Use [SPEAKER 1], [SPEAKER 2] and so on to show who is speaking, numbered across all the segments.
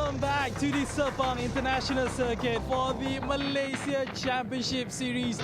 [SPEAKER 1] Welcome back to the Sepang International Circuit for the Malaysia Championship Series.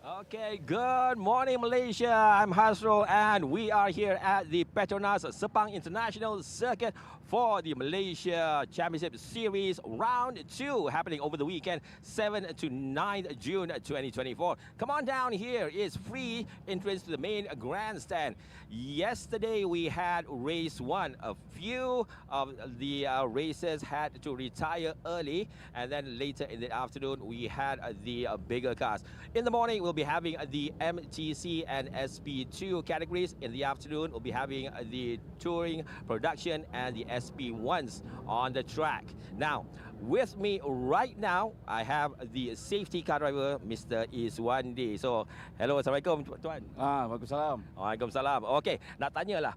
[SPEAKER 2] Okay, good morning Malaysia. I'm Hasro and we are here at the Petronas Sepang International Circuit for the Malaysia Championship Series Round 2 happening over the weekend, 7 to 9 June 2024. Come on down here. It's free entrance to the main grandstand. Yesterday we had race 1. A few of the racers had to retire early, and then later in the afternoon we had the bigger cars. In the morning we'll be having the MTC and SP2 categories. In the afternoon we'll be having the touring, production and the SP1s on the track. Now, with me right now, I have the safety car driver, Mr. Izwandi. So, hello, Assalamualaikum, Tuan.
[SPEAKER 3] Waalaikumsalam.
[SPEAKER 2] Waalaikumsalam. Okay, nak tanyalah,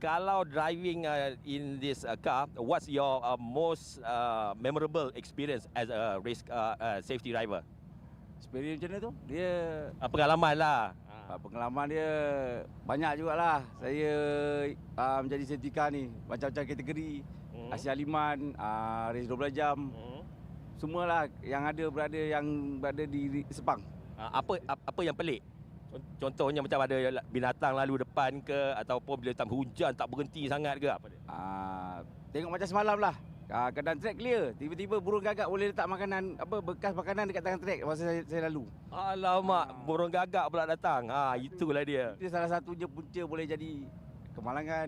[SPEAKER 2] kalau driving in this car, what's your most memorable experience as a race safety driver?
[SPEAKER 3] Experience macam mana tu? Dia
[SPEAKER 2] Pengalaman lah.
[SPEAKER 3] pengalaman dia banyak jugalah. Saya menjadi safety car ni macam-macam kategori. Asia Liman, race 12 jam. Semualah yang berada di Sepang.
[SPEAKER 2] Apa yang pelik? Contohnya macam ada binatang lalu depan ke, ataupun bila time hujan tak berhenti sangat ke apa dia?
[SPEAKER 3] Tengok macam semalam lah. Keadaan track clear, tiba-tiba burung gagak boleh letak makanan, bekas makanan dekat tengah track masa saya lalu.
[SPEAKER 2] Alamak, burung gagak pula datang. Itulah dia.
[SPEAKER 3] Itu salah satunya punca boleh jadi kemalangan,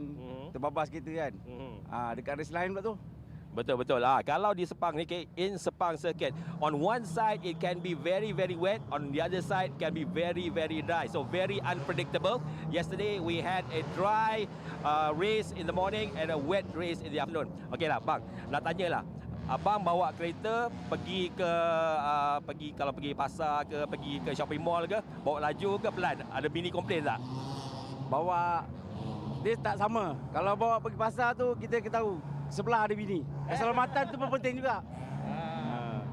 [SPEAKER 3] terbabas kereta kan. Dekat race lain pula tu.
[SPEAKER 2] Betul-betul. Kalau di Sepang ni, in Sepang circuit, on one side it can be very wet, on the other side can be very dry. So very unpredictable. Yesterday we had a dry race in the morning and a wet race in the afternoon. Okey lah bang, nak tanyalah. Abang bawa kereta pergi kalau pergi pasar ke, pergi ke shopping mall ke, bawa laju ke pelan? Ada bini komplain tak?
[SPEAKER 3] Bawa dia tak sama. Kalau bawa pergi pasar tu kita tahu sebelah ada bini. Keselamatan tu pun penting juga.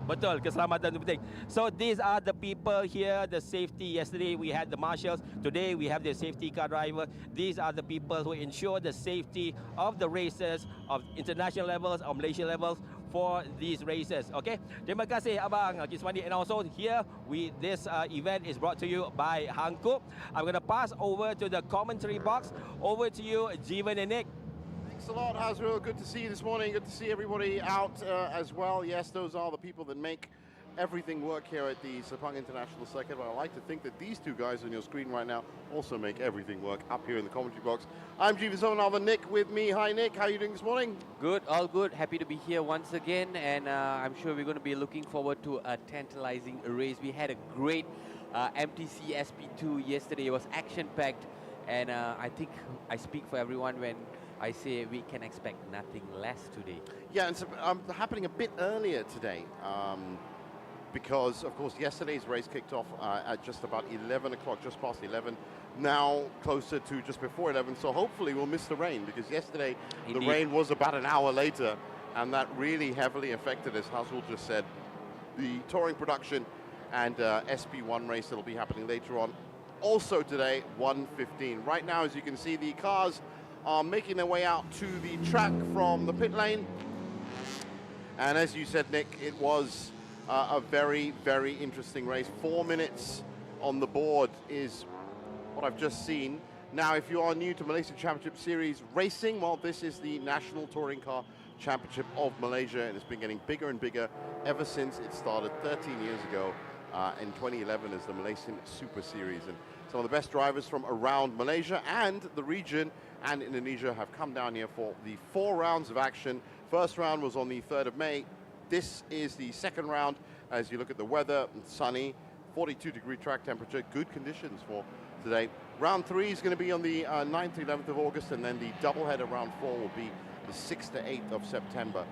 [SPEAKER 2] Betul, keselamatan itu penting. So these are the people here, the safety. Yesterday we had the marshals. Today we have the safety car driver. These are the people who ensure the safety of the racers of international levels, of Malaysian levels for these races. Okay, terima kasih Abang Kiswandi. And also here this event is brought to you by Hankook. I'm going to pass over to the commentary box. Over to you, Jeevan and Nick.
[SPEAKER 4] Thanks a lot, Hazrul. Good to see you this morning. Good to see everybody out as well. Yes, those are the people that make everything work here at the Sepang International Circuit. But I like to think that these two guys on your screen right now also make everything work up here in the commentary box. I'm Jeevan, another Nick with me. Hi, Nick. How are you doing this morning?
[SPEAKER 5] Good, all good. Happy to be here once again. And I'm sure we're going to be looking forward to a tantalizing race. We had a great MTC SP2 yesterday. It was action-packed. And I think I speak for everyone when I say we can expect nothing less today.
[SPEAKER 4] Yeah, and so, happening a bit earlier today because, of course, yesterday's race kicked off at just about 11 o'clock, just past 11, now closer to just before 11, so hopefully we'll miss the rain, because yesterday the rain was about an hour later, and that really heavily affected, as Hazul just said, the touring production and SP1 race that will be happening later on. Also today, 1:15. Right now, as you can see, the cars are making their way out to the track from the pit lane. And as you said, Nick, it was a very interesting race. 4 minutes on the board is what I've just seen. Now, if you are new to Malaysia Championship Series racing, well, this is the National Touring Car Championship of Malaysia, and it's been getting bigger and bigger ever since it started 13 years ago in 2011 as the Malaysian Super Series. And Some of the best drivers from around Malaysia and the region and Indonesia have come down here for the 4 rounds of action. First round was on the 3rd of May. This is the second round. As you look at the weather, it's sunny, 42-degree track temperature, good conditions for today. Round 3 is going to be on the 9th to 11th of August, and then the doubleheader round 4 will be the 6th to 8th of September.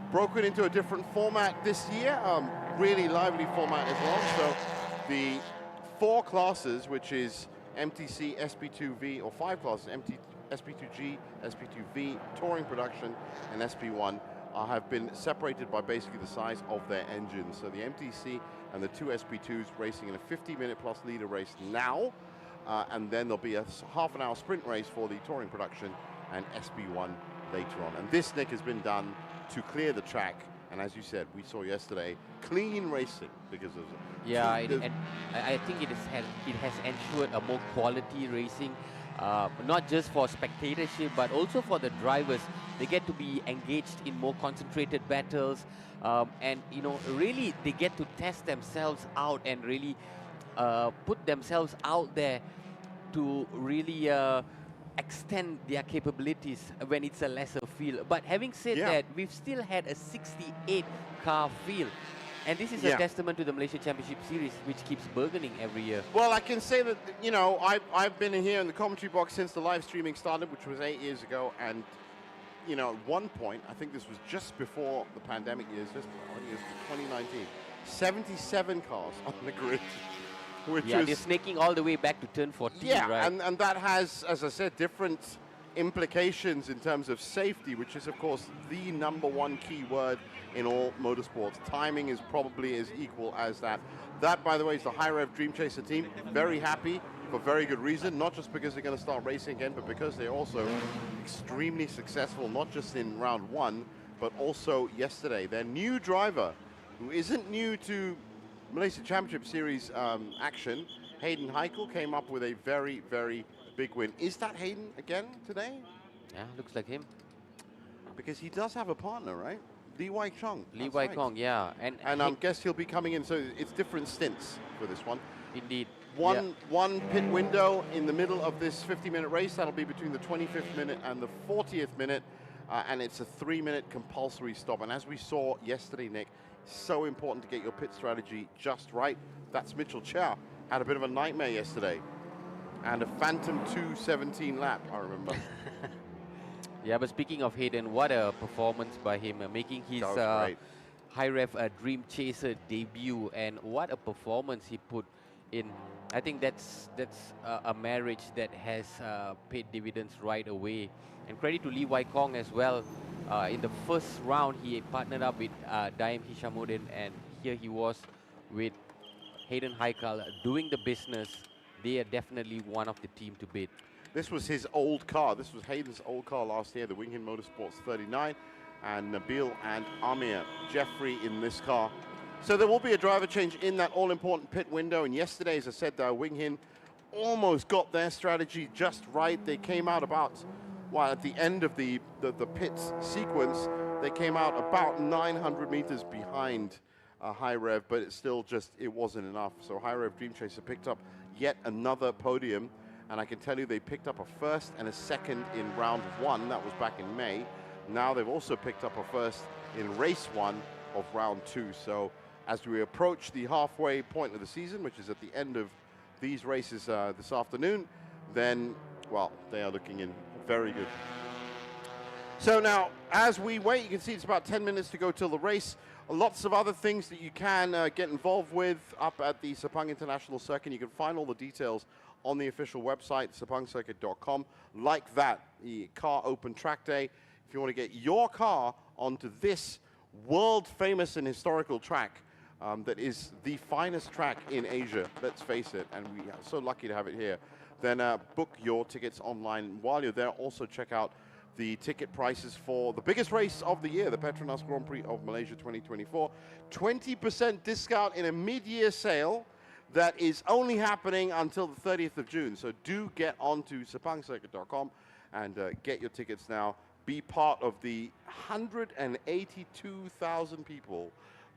[SPEAKER 4] Broken into a different format this year, really lively format as well. So the 4 classes, which is MTC, SP2V, or 5 classes, SP2G, SP2V, Touring Production, and SP1, have been separated by basically the size of their engines. So the MTC and the 2 SP2s racing in a 50-minute plus leader race now, and then there'll be a half an hour sprint race for the Touring Production and SP1 later on. And this, Nick, has been done to clear the track. And as you said, we saw yesterday, clean racing because of it.
[SPEAKER 5] Yeah, and I think it has ensured a more quality racing, not just for spectatorship, but also for the drivers. They get to be engaged in more concentrated battles, and really they get to test themselves out and really put themselves out there to really extend their capabilities when it's a lesser field. But having said that, we've still had a 68-car field. And this is a testament to the Malaysia Championship Series, which keeps burgeoning every year.
[SPEAKER 4] Well, I can say that, I've been in here in the commentary box since the live streaming started, which was 8 years ago. And, at one point, I think this was just before the pandemic years, I think it was 2019, 77 cars on the grid. Which
[SPEAKER 5] they're snaking all the way back to turn 14, right?
[SPEAKER 4] and that has, as I said, different implications in terms of safety, which is, of course, the #1 key word in all motorsports. Timing is probably as equal as that. That, by the way, is the High Rev Dream Chaser team. Very happy for very good reason, not just because they're going to start racing again, but because they're also extremely successful, not just in round 1, but also yesterday. Their new driver, who isn't new to Malaysia Championship Series action, Hayden Heikel, came up with a very, very big win. Is that Hayden again today?
[SPEAKER 5] Yeah, looks like him.
[SPEAKER 4] Because he does have a partner, right? Lee Wai Chong.
[SPEAKER 5] Lee Wai Chong, yeah.
[SPEAKER 4] And I guess he'll be coming in, so it's different stints for this one.
[SPEAKER 5] Indeed.
[SPEAKER 4] One pit window in the middle of this 50-minute race. That'll be between the 25th minute and the 40th minute. And it's a 3-minute compulsory stop. And as we saw yesterday, Nick, so important to get your pit strategy just right. That's Mitchell Chow. Had a bit of a nightmare yesterday. And a phantom 2:17 lap, I remember.
[SPEAKER 5] Yeah, but speaking of Hayden, what a performance by him, making his High Rev Dream Chaser debut, and what a performance he put in. I think that's a marriage that has paid dividends right away. And credit to Lee Wai Kong as well. In the first round, he partnered up with Daim Hishamuddin, and here he was with Hayden Heikel doing the business. They are definitely one of the team to beat.
[SPEAKER 4] This was his old car. This was Hayden's old car last year, the Wing Hin Motorsports 39. And Nabil and Amir Jeffrey in this car. So there will be a driver change in that all-important pit window. And yesterday, as I said, Wing Hin almost got their strategy just right. They came out about, well, at the end of the pit sequence, they came out about 900 meters behind High Rev, but it still just, it wasn't enough. So High Rev Dream Chaser picked up yet another podium. And I can tell you they picked up a first and a second in round 1. That was back in May. Now they've also picked up a first in race 1 of round 2. So as we approach the halfway point of the season, which is at the end of these races this afternoon, then, well, they are looking in very good. So now, as we wait, you can see it's about 10 minutes to go till the race. Lots of other things that you can get involved with up at the Sepang International Circuit. You can find all the details on the official website, sepangcircuit.com. Like that, the car open track day. If you want to get your car onto this world-famous and historical track that is the finest track in Asia, let's face it, and we are so lucky to have it here, then book your tickets online. While you're there, also check out the ticket prices for the biggest race of the year, the Petronas Grand Prix of Malaysia 2024. 20% discount in a mid-year sale that is only happening until the 30th of June. So do get onto sepangcircuit.com and get your tickets now. Be part of the 182,000 people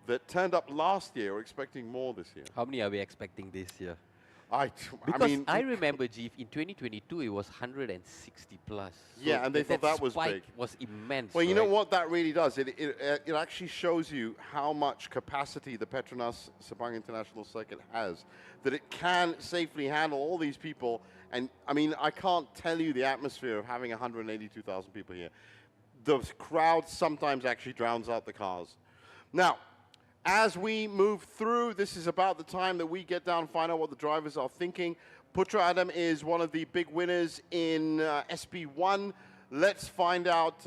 [SPEAKER 4] that turned up last year. We're expecting more this year.
[SPEAKER 5] How many are we expecting this year? Because
[SPEAKER 4] mean,
[SPEAKER 5] I remember, Jeef, in 2022 it was 160 plus.
[SPEAKER 4] Yeah, and they thought that was
[SPEAKER 5] spike
[SPEAKER 4] big.
[SPEAKER 5] was immense.
[SPEAKER 4] well, you know
[SPEAKER 5] right?
[SPEAKER 4] what that really does? It actually shows you how much capacity the Petronas Sabang International Circuit has, that it can safely handle all these people. And I mean, I can't tell you the atmosphere of having 182,000 people here. The crowd sometimes actually drowns out the cars. Now, as we move through, this is about the time that we get down and find out what the drivers are thinking. Putra Adam is one of the big winners in SP1. Let's find out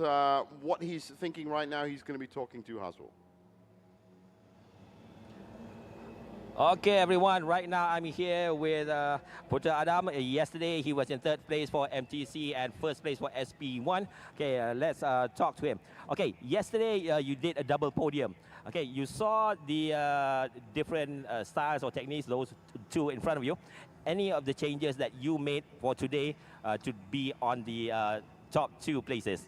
[SPEAKER 4] what he's thinking right now. He's going to be talking to Hazrul.
[SPEAKER 2] Okay, everyone. Right now, I'm here with Putra Adam. Yesterday, he was in third place for MTC and first place for SP1. Okay, let's talk to him. Okay, yesterday you did a double podium. Okay, you saw the different styles or techniques, those two in front of you. Any of the changes that you made for today to be on the top two places?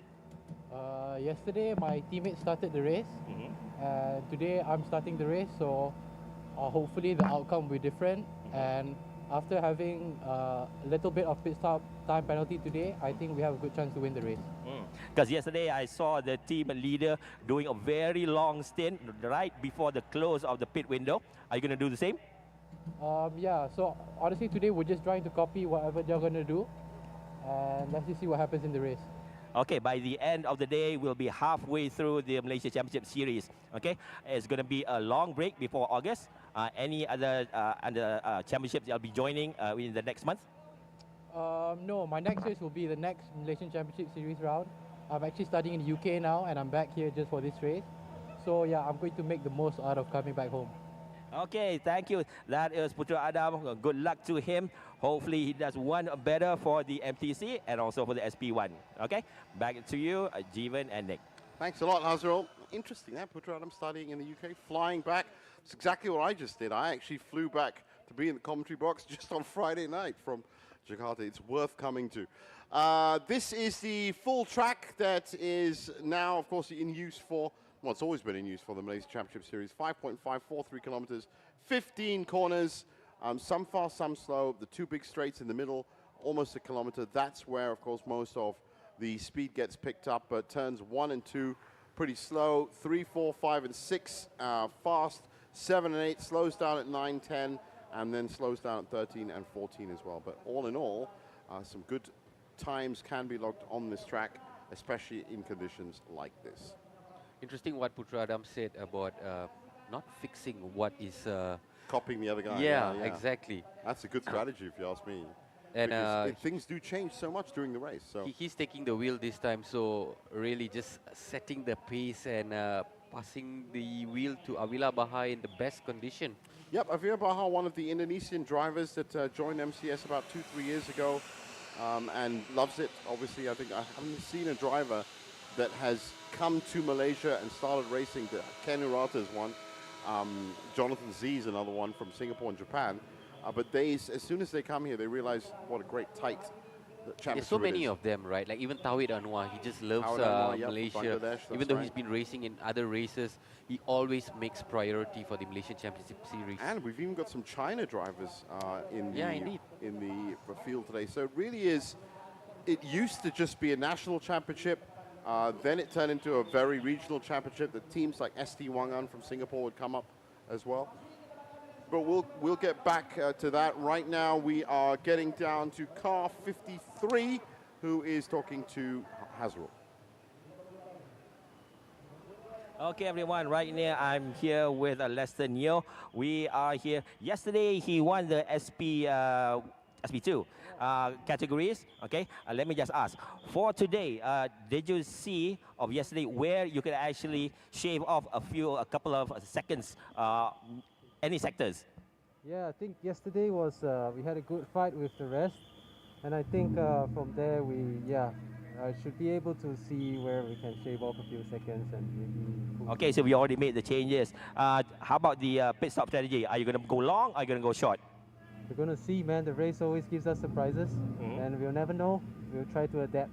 [SPEAKER 6] Yesterday, my teammate started the race, and today I'm starting the race, so hopefully the outcome will be different. And after having a little bit of pit stop time penalty today, I think we have a good chance to win the race.
[SPEAKER 2] Because yesterday I saw the team leader doing a very long stint right before the close of the pit window. Are you going to do the same?
[SPEAKER 6] Yeah, so honestly today we're just trying to copy whatever they're going to do, and let's just see what happens in the race.
[SPEAKER 2] Okay, by the end of the day, we'll be halfway through the Malaysia Championship Series. Okay, it's going to be a long break before August. Any other championships you'll be joining in the next month?
[SPEAKER 6] No, my next race will be the next Malaysian Championship Series round. I'm actually studying in the UK now, and I'm back here just for this race. So yeah, I'm going to make the most out of coming back home.
[SPEAKER 2] Okay, thank you. That is Putra Adam. Good luck to him. Hopefully he does one better for the MTC and also for the SP1. Okay, back to you, Jeevan and Nick.
[SPEAKER 4] Thanks a lot, Hazrul. Interesting, that Putra Adam studying in the UK, flying back. It's exactly what I just did. I actually flew back to be in the commentary box just on Friday night from Jakarta. It's worth coming to. This is the full track that is now, of course, in use for, well, it's always been in use for the Malaysia Championship Series. 5.543 kilometers, 15 corners, some fast, some slow. The two big straights in the middle, almost a kilometer. That's where, of course, most of the speed gets picked up. But turns 1 and 2, pretty slow. 3, 4, 5, and 6, fast. 7 and 8 slows down at 9, 10, and then slows down at 13 and 14 as well. But all in all, some good times can be logged on this track, especially in conditions like this.
[SPEAKER 5] Interesting what Putra Adam said about not fixing what is...
[SPEAKER 4] Copying the other guy.
[SPEAKER 5] Yeah, exactly.
[SPEAKER 4] That's a good strategy if you ask me.
[SPEAKER 5] And
[SPEAKER 4] things do change so much during the race. So
[SPEAKER 5] he's taking the wheel this time, so really just setting the pace and passing the wheel to Avila Bahar in the best condition.
[SPEAKER 4] Yep, Avila Bahar, one of the Indonesian drivers that joined MCS about 2-3 years ago, and loves it. Obviously, I think I haven't seen a driver that has come to Malaysia and started racing. Ken Urata is one. Jonathan Z is another one from Singapore and Japan. But as soon as they come here, they realize what a great tight championship.
[SPEAKER 5] There's so many of them, right? Like even Tauhid Anwar, he just loves Malaysia. Even though he's been racing in other races, he always makes priority for the Malaysian Championship Series.
[SPEAKER 4] And we've even got some China drivers in the field today. So it really is. It used to just be a national championship. Then it turned into a very regional championship. The teams like ST Wangan from Singapore would come up as well. But we'll get back to that. Right now we are getting down to car 53, who is talking to Hazrul.
[SPEAKER 2] Okay, everyone, right now I'm here with Lester Neo. We are here. Yesterday he won the SP2 categories. Okay, let me just ask. For today, did you see of yesterday where you could actually shave off a couple of seconds? Any sectors?
[SPEAKER 6] Yeah, I think yesterday was we had a good fight with the rest, and I think from there we should be able to see where we can shave off a few seconds and maybe.
[SPEAKER 2] Okay, so we already made the changes. How about the pit stop strategy? Are you going to go long? Or are you going to go short?
[SPEAKER 6] We're going to see, man. The race always gives us surprises, and we'll never know. We'll try to adapt.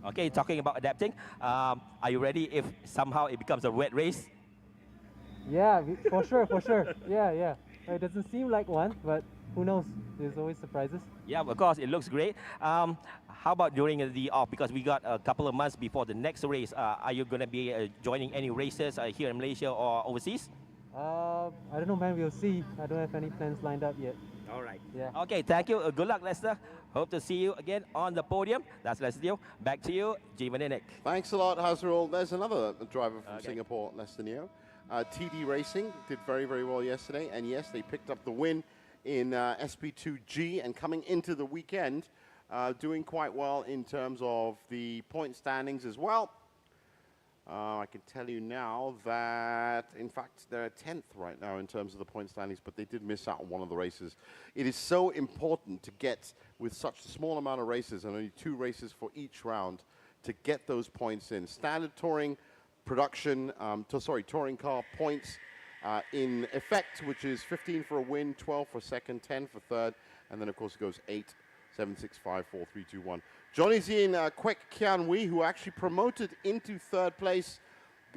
[SPEAKER 2] Okay, talking about adapting, are you ready if somehow it becomes a wet race?
[SPEAKER 6] Yeah, for sure. Yeah. It doesn't seem like one, but
[SPEAKER 7] who knows? There's always surprises.
[SPEAKER 2] Yeah, of course, it looks great. How about during the off? Because we got a couple of months before the next race. Are you going to be joining any races here in Malaysia or overseas?
[SPEAKER 7] I don't know, man. We'll see. I don't have any plans lined up yet.
[SPEAKER 2] All right.
[SPEAKER 7] Yeah.
[SPEAKER 2] Okay, thank you. Good luck, Lester. Hope to see you again on the podium. That's Lester Neo. Back to you, Jeevan and Nick.
[SPEAKER 4] Thanks a lot, Hazrul. There's another driver from
[SPEAKER 2] Okay.
[SPEAKER 4] Singapore, Lester Neo. TD Racing did very, very well yesterday. And yes, they picked up the win in SP2G. And coming into the weekend, doing quite well in terms of the point standings as well. I can tell you now that, in fact, they're 10th right now in terms of the point standings, but they did miss out on one of the races. It is so important to get, with such a small amount of races, and only 2 races for each round, to get those points in. Standard touring production, touring car points in effect, which is 15 for a win, 12 for second, 10 for third, and then, of course, it goes 8, 7, 6, 5, 4, 3, 2, 1. Johnny Z and Kwek Kian Wee, who actually promoted into third place.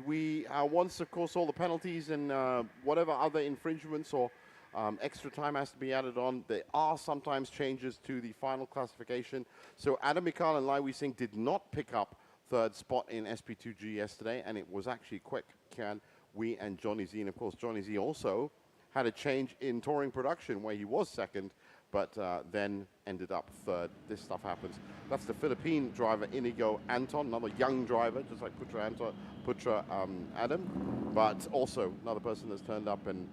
[SPEAKER 4] We once, of course, all the penalties and whatever other infringements or extra time has to be added on. There are sometimes changes to the final classification. So Adam Mikal and Lai Wee Singh did not pick up third spot in SP2G yesterday, and it was actually Kwek Kian Wee and Johnny Z. And of course, Johnny Z also had a change in touring production where he was second, but then ended up third. This stuff happens. That's the Philippine driver, Inigo Anton, another young driver, just like Putra Adam, but also another person that's turned up and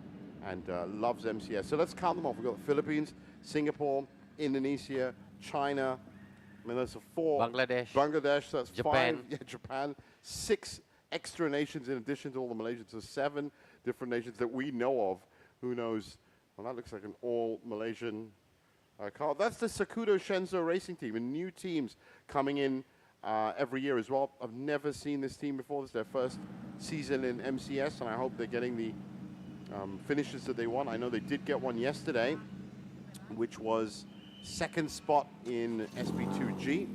[SPEAKER 4] loves MCS. So let's count them off. We've got the Philippines, Singapore, Indonesia, China. I mean, those are 4. Bangladesh, that's
[SPEAKER 5] Japan.
[SPEAKER 4] 5. Yeah, Japan. 6 extra nations in addition to all the Malaysians. So 7 different nations that we know of. Who knows? Well, that looks like an all-Malaysian car. That's the Sakudo Shenzhou racing team, and new teams coming in every year as well. I've never seen this team before. This is their first season in MCS, and I hope they're getting the finishes that they want. I know they did get one yesterday, which was second spot in SP2G.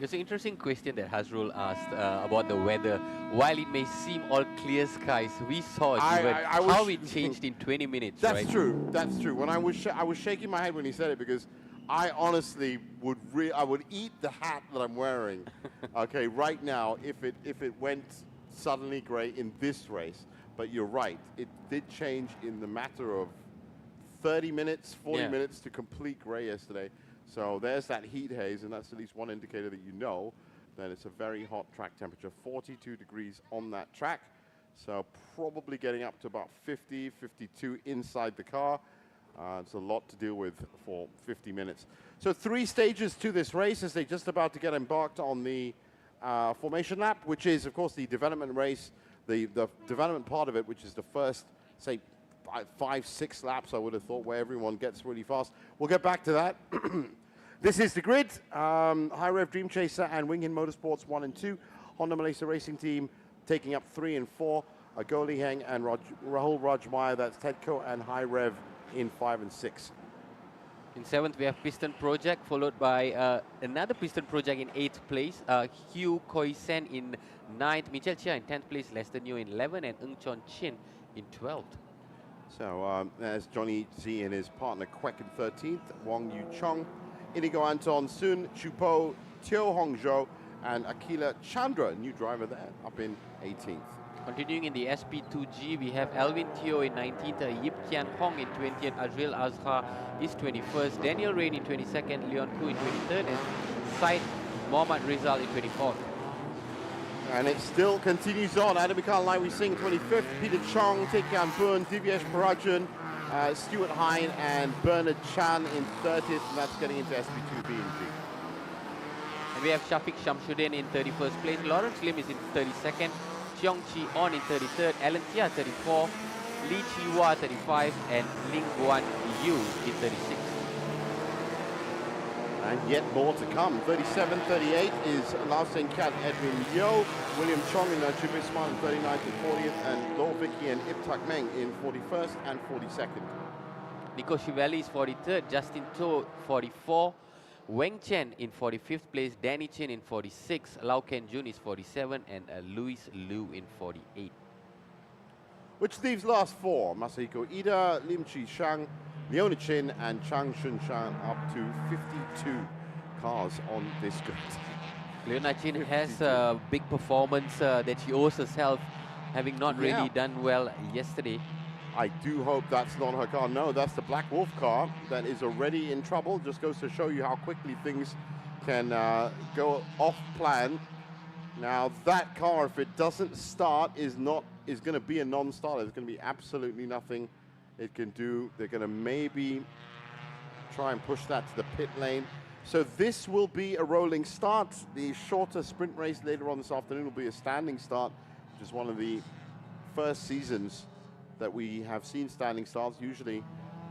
[SPEAKER 5] It's an interesting question that Hazrul asked about the weather. While it may seem all clear skies, we saw how it changed in 20 minutes.
[SPEAKER 4] That's
[SPEAKER 5] right?
[SPEAKER 4] true. That's true. When I was shaking my head when he said it, because I honestly would eat the hat that I'm wearing. Okay, right now, if it went suddenly grey in this race. But you're right. It did change in the matter of 30 minutes, 40 minutes to complete grey yesterday. So there's that heat haze, and that's at least one indicator that you know that it's a very hot track temperature, 42 degrees on that track. So probably getting up to about 50, 52 inside the car. It's a lot to deal with for 50 minutes. So 3 stages to this race as they're just about to get embarked on the formation lap, which is, of course, the development race, the development part of it, which is the first, say, 5, 6 laps, I would have thought, where everyone gets really fast. We'll get back to that. This is the grid. High Rev Dream Chaser and Wing Hin Motorsports 1 and 2. Honda Malaysia Racing Team taking up 3 and 4. Go Li Heng and Rahul Rajmaya, that's Tedco and High Rev in 5 and 6.
[SPEAKER 5] In 7th, we have Piston Project, followed by another Piston Project in 8th place. Hugh Koi Sen in 9th. Michel Chia in 10th place. Lester Neo in 11th. And Ng Chon Chin in 12th.
[SPEAKER 4] So there's Johnny Z and his partner Kwek in 13th. Wong Yu Chong, Inigo Anton, Sun Chupo, Teo Hong Zhou, and Akila Chandra, new driver there, up in 18th.
[SPEAKER 5] Continuing in the SP2G, we have Alvin Teo in 19th, Yip Kian Hong in 20th, Azrael Azhar is 21st, Daniel Rain in 22nd, Leon Koo in 23rd, and Syed Mohammad Rizal in 24th.
[SPEAKER 4] And it still continues on. Adam Mikal, Lai Wee Singh, 25th. Peter Chong, Tekian Boon, Divyesh Parajan, Stuart Hine, and Bernard Chan in 30th. And that's getting into SP2 B and G.
[SPEAKER 5] And we have Shafiq Shamshuddin in 31st place. Lawrence Lim is in 32nd. Cheong Chi On in 33rd. Alan Tia, 34. Lee Chi Hua, 35. And Ling Guan Yu in 36th.
[SPEAKER 4] And yet more to come. 37, 38 is Lao Sen Kat, Edwin Yo, William Chong in Chubis Smart in 39th and 40th, and Lo Vicky and Ip Tak Meng in 41st and 42nd.
[SPEAKER 5] Nico Chiavelli is 43rd, Justin To 44, Weng Chen in 45th place, Danny Chin in 46, Lau Ken Jun is 47, and Louis Liu in 48.
[SPEAKER 4] which leaves last four. Masahiko Ida, Lim Chi Shang, Leona Chin, and Chang Shun Shan, up to 52 cars on this grid.
[SPEAKER 5] Leona Chin has a big performance that she owes herself, having not really done well yesterday.
[SPEAKER 4] I do hope that's not her car. No, that's the Black Wolf car that is already in trouble. Just goes to show you how quickly things can go off plan. Now that car, if it doesn't start, is going to be a non-starter. There's going to be absolutely nothing it can do. They're going to maybe try and push that to the pit lane. So this will be a rolling start. The shorter sprint race later on this afternoon will be a standing start, which is one of the first seasons that we have seen standing starts. Usually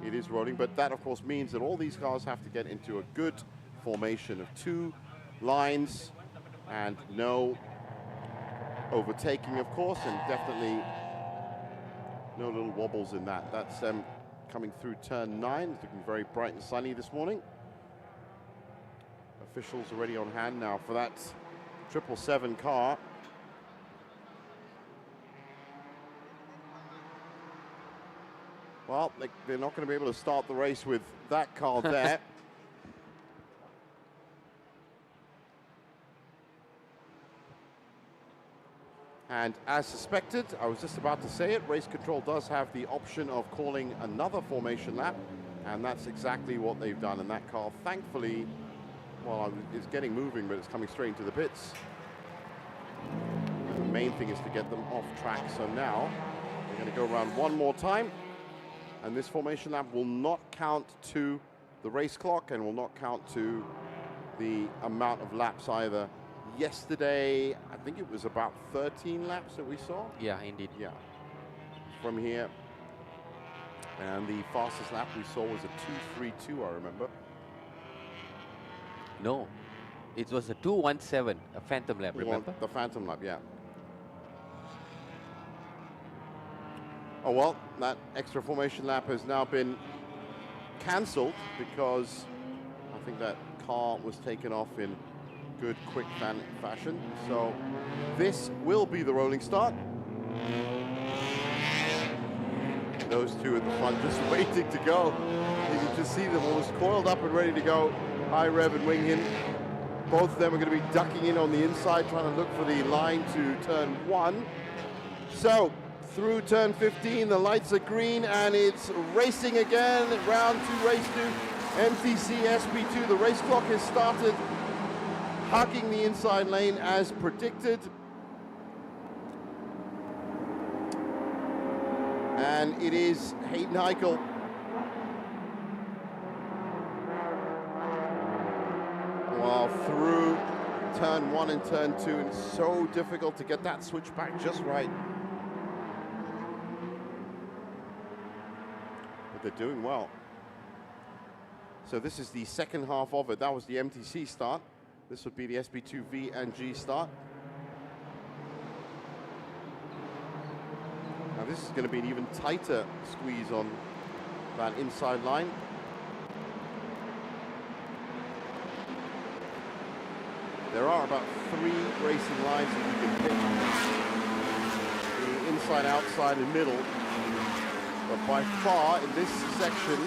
[SPEAKER 4] it is rolling, but that of course means that all these cars have to get into a good formation of two lines and no overtaking, of course, and definitely no little wobbles in that. That's coming through turn 9. It's looking very bright and sunny this morning. Officials already on hand now for that 777 car. Well, they're not going to be able to start the race with that car there. And as suspected, I was just about to say it, race control does have the option of calling another formation lap, and that's exactly what they've done. And that car, thankfully, well, it's getting moving, but it's coming straight into the pits. The main thing is to get them off track. So now they're going to go around one more time, and this formation lap will not count to the race clock and will not count to the amount of laps either. Yesterday, I think it was about 13 laps that we saw.
[SPEAKER 5] Yeah, indeed.
[SPEAKER 4] Yeah, from here. And the fastest lap we saw was a 2:32, I remember.
[SPEAKER 5] No, it was a 2:17, a phantom lap, remember?
[SPEAKER 4] The phantom lap, yeah. Oh well, that extra formation lap has now been cancelled because I think that car was taken off in good, quick fashion. So this will be the rolling start. Those two at the front just waiting to go. You can just see them almost coiled up and ready to go. High Rev and Wing Hin. Both of them are going to be ducking in on the inside, trying to look for the line to turn 1. So through turn 15, the lights are green and it's racing again. Round 2, race 2. MTC SP2, the race clock has started. Hugging the inside lane as predicted. And it is Hayden Heichel. Well, through turn 1 and turn 2, and it's so difficult to get that switch back just right. But they're doing well. So this is the second half of it. That was the MTC start. This would be the SP2 V and G start. Now this is going to be an even tighter squeeze on that inside line. There are about 3 racing lines that you can pick. The inside, outside, and middle. But by far, in this section,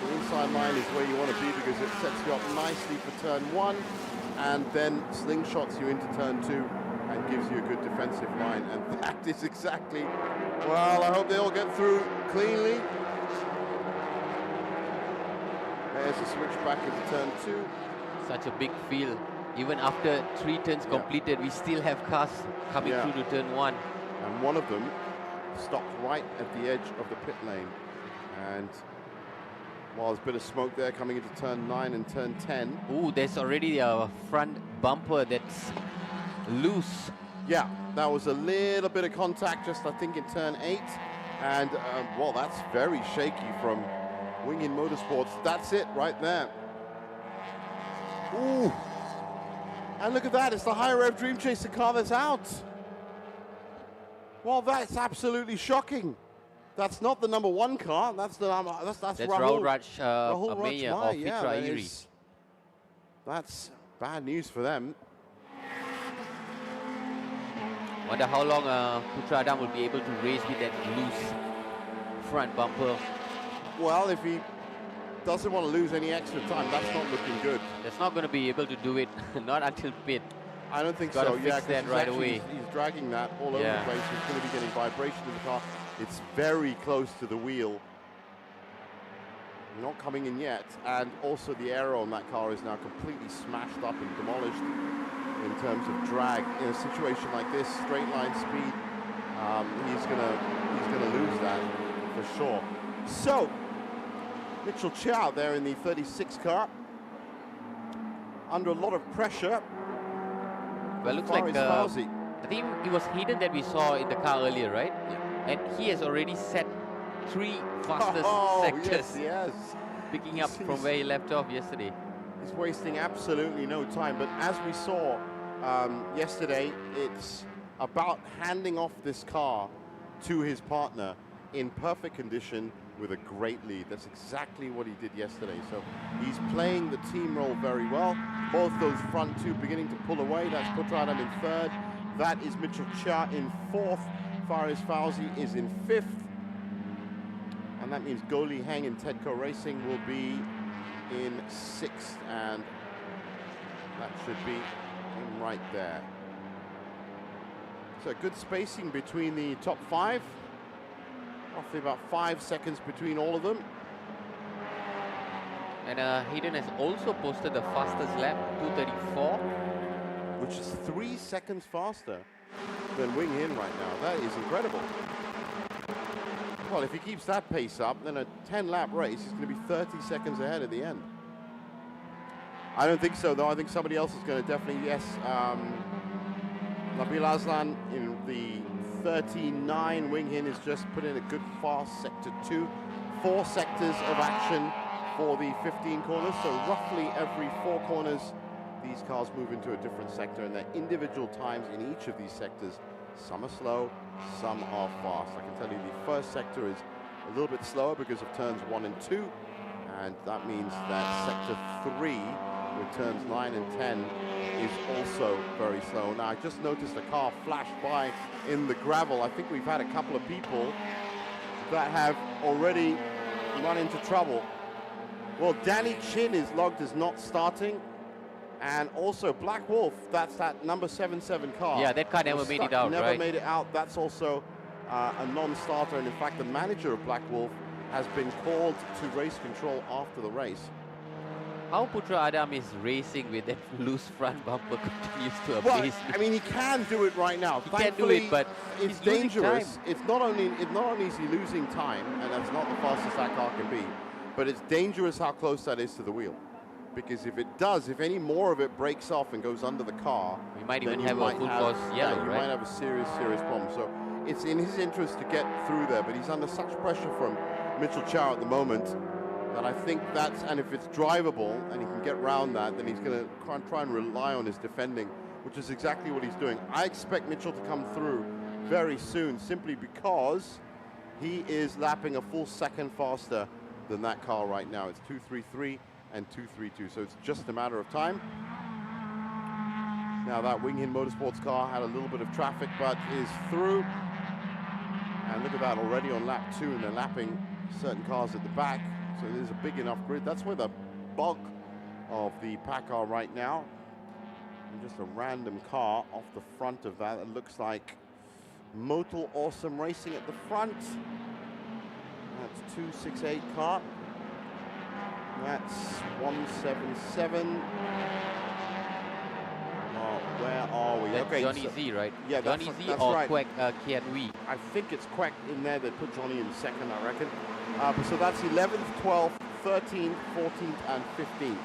[SPEAKER 4] the inside line is where you want to be because it sets you up nicely for turn 1. And then slingshots you into turn 2 and gives you a good defensive line. And that is exactly, well, I hope they all get through cleanly. There's a switch back into turn 2.
[SPEAKER 5] Such a big field. Even after 3 turns completed, we still have cars coming through to turn 1.
[SPEAKER 4] And one of them stopped right at the edge of the pit lane. And well, there's a bit of smoke there coming into turn 9 and turn 10.
[SPEAKER 5] Ooh, there's already a front bumper that's loose.
[SPEAKER 4] Yeah, that was a little bit of contact just, I think, in turn 8. And, well, that's very shaky from Wing In Motorsports. That's it right there. Ooh. And look at that, it's the High Rev Dream Chaser car that's out. Well, that's absolutely shocking. That's not the number 1 car. That's the that's
[SPEAKER 5] Rahul Amaya of Fitra Iri.
[SPEAKER 4] That's bad news for them.
[SPEAKER 5] Wonder how long Putra Adam will be able to race with that loose front bumper.
[SPEAKER 4] Well, if he doesn't want to lose any extra time, that's not looking good.
[SPEAKER 5] That's not going to be able to do it, not until pit.
[SPEAKER 4] I don't think
[SPEAKER 5] Gotta
[SPEAKER 4] so.
[SPEAKER 5] fix
[SPEAKER 4] Yeah, 'cause
[SPEAKER 5] that
[SPEAKER 4] he's
[SPEAKER 5] right
[SPEAKER 4] actually-
[SPEAKER 5] away.
[SPEAKER 4] He's dragging that all over
[SPEAKER 5] Yeah.
[SPEAKER 4] the place. He's going to be getting vibration in the car. It's very close to the wheel. Not coming in yet. And also the aero on that car is now completely smashed up and demolished in terms of drag. In a situation like this, straight line speed, he's gonna lose that for sure. So, Mitchell Chow there in the 36 car, under a lot of pressure.
[SPEAKER 5] Well, looks
[SPEAKER 4] Far
[SPEAKER 5] like
[SPEAKER 4] is Fauzi.
[SPEAKER 5] I think it was Hayden that we saw in the car earlier, right? And he has already set 3 fastest sectors,
[SPEAKER 4] Yes, yes.
[SPEAKER 5] picking up from where he left off yesterday.
[SPEAKER 4] He's wasting absolutely no time. But as we saw yesterday, it's about handing off this car to his partner in perfect condition with a great lead. That's exactly what he did yesterday. So he's playing the team role very well. Both those front two beginning to pull away. That's Putradam in third. That is Mitchell Chia in fourth. Faris Fauzi is in fifth. And that means Goli Heng in Tedco Racing will be in sixth. And that should be him right there. So good spacing between the top 5. Roughly about 5 seconds between all of them.
[SPEAKER 5] And Hayden has also posted the fastest lap, 2:34.
[SPEAKER 4] Which is 3 seconds faster than Wing Hin right now. That is incredible. Well, if he keeps that pace up, then a 10-lap race is going to be 30 seconds ahead at the end. I don't think so, though. I think somebody else is going to definitely, yes. Nabil Aslan in the 39. Wing Hin has just put in a good fast sector 2. 4 sectors of action for the 15 corners. So roughly every 4 corners, these cars move into a different sector, and their individual times in each of these sectors, some are slow, some are fast. I can tell you the first sector is a little bit slower because of turns 1 and 2, and that means that sector 3 with turns 9 and 10 is also very slow. Now, I just noticed a car flash by in the gravel. I think we've had a couple of people that have already run into trouble. Well, Danny Chin is logged as not starting. And also Black Wolf, that's that number 77 car.
[SPEAKER 5] Yeah, that car never made it out,
[SPEAKER 4] Never
[SPEAKER 5] right?
[SPEAKER 4] made it out. That's also a non-starter. And in fact, the manager of Black Wolf has been called to race control after the race.
[SPEAKER 5] How Putra Adam is racing with that loose front bumper continues to
[SPEAKER 4] Well,
[SPEAKER 5] amaze me.
[SPEAKER 4] I mean, he can do it right now.
[SPEAKER 5] He can do
[SPEAKER 4] Thankfully,
[SPEAKER 5] it, but
[SPEAKER 4] it's
[SPEAKER 5] he's losing
[SPEAKER 4] dangerous.
[SPEAKER 5] time.
[SPEAKER 4] It's not only is he losing time, and that's not the fastest that car can be, but it's dangerous how close that is to the wheel. Because if it does, if any more of it breaks off and goes under the car,
[SPEAKER 5] We might
[SPEAKER 4] then
[SPEAKER 5] even
[SPEAKER 4] you
[SPEAKER 5] have a
[SPEAKER 4] might
[SPEAKER 5] full
[SPEAKER 4] have-
[SPEAKER 5] course yellow,
[SPEAKER 4] you
[SPEAKER 5] right?
[SPEAKER 4] might have a serious problem. So it's in his interest to get through there, but he's under such pressure from Mitchell Chow at the moment that I think that's, and if it's drivable and he can get around that, then he's going to try and rely on his defending, which is exactly what he's doing. I expect Mitchell to come through very soon, simply because he is lapping a full second faster than that car right now. It's 2:33 and 2:32, so it's just a matter of time. Now that Wing Hin Motorsports car had a little bit of traffic, but is through. And look at that, already on lap 2, and they're lapping certain cars at the back. So there's a big enough grid. That's where the bulk of the pack are right now. And just a random car off the front of that. It looks like Motul Awesome Racing at the front. That's 268 car. That's 177. Oh, where are we?
[SPEAKER 5] That's
[SPEAKER 4] Okay,
[SPEAKER 5] Johnny
[SPEAKER 4] so-
[SPEAKER 5] Z, right?
[SPEAKER 4] Yeah,
[SPEAKER 5] Johnny
[SPEAKER 4] that's
[SPEAKER 5] Z
[SPEAKER 4] that's
[SPEAKER 5] or
[SPEAKER 4] right.
[SPEAKER 5] Quack Kian Wee.
[SPEAKER 4] I think it's Quack in there. They put Johnny in second, I reckon. But so that's 11th, 12th, 13th, 14th, and 15th.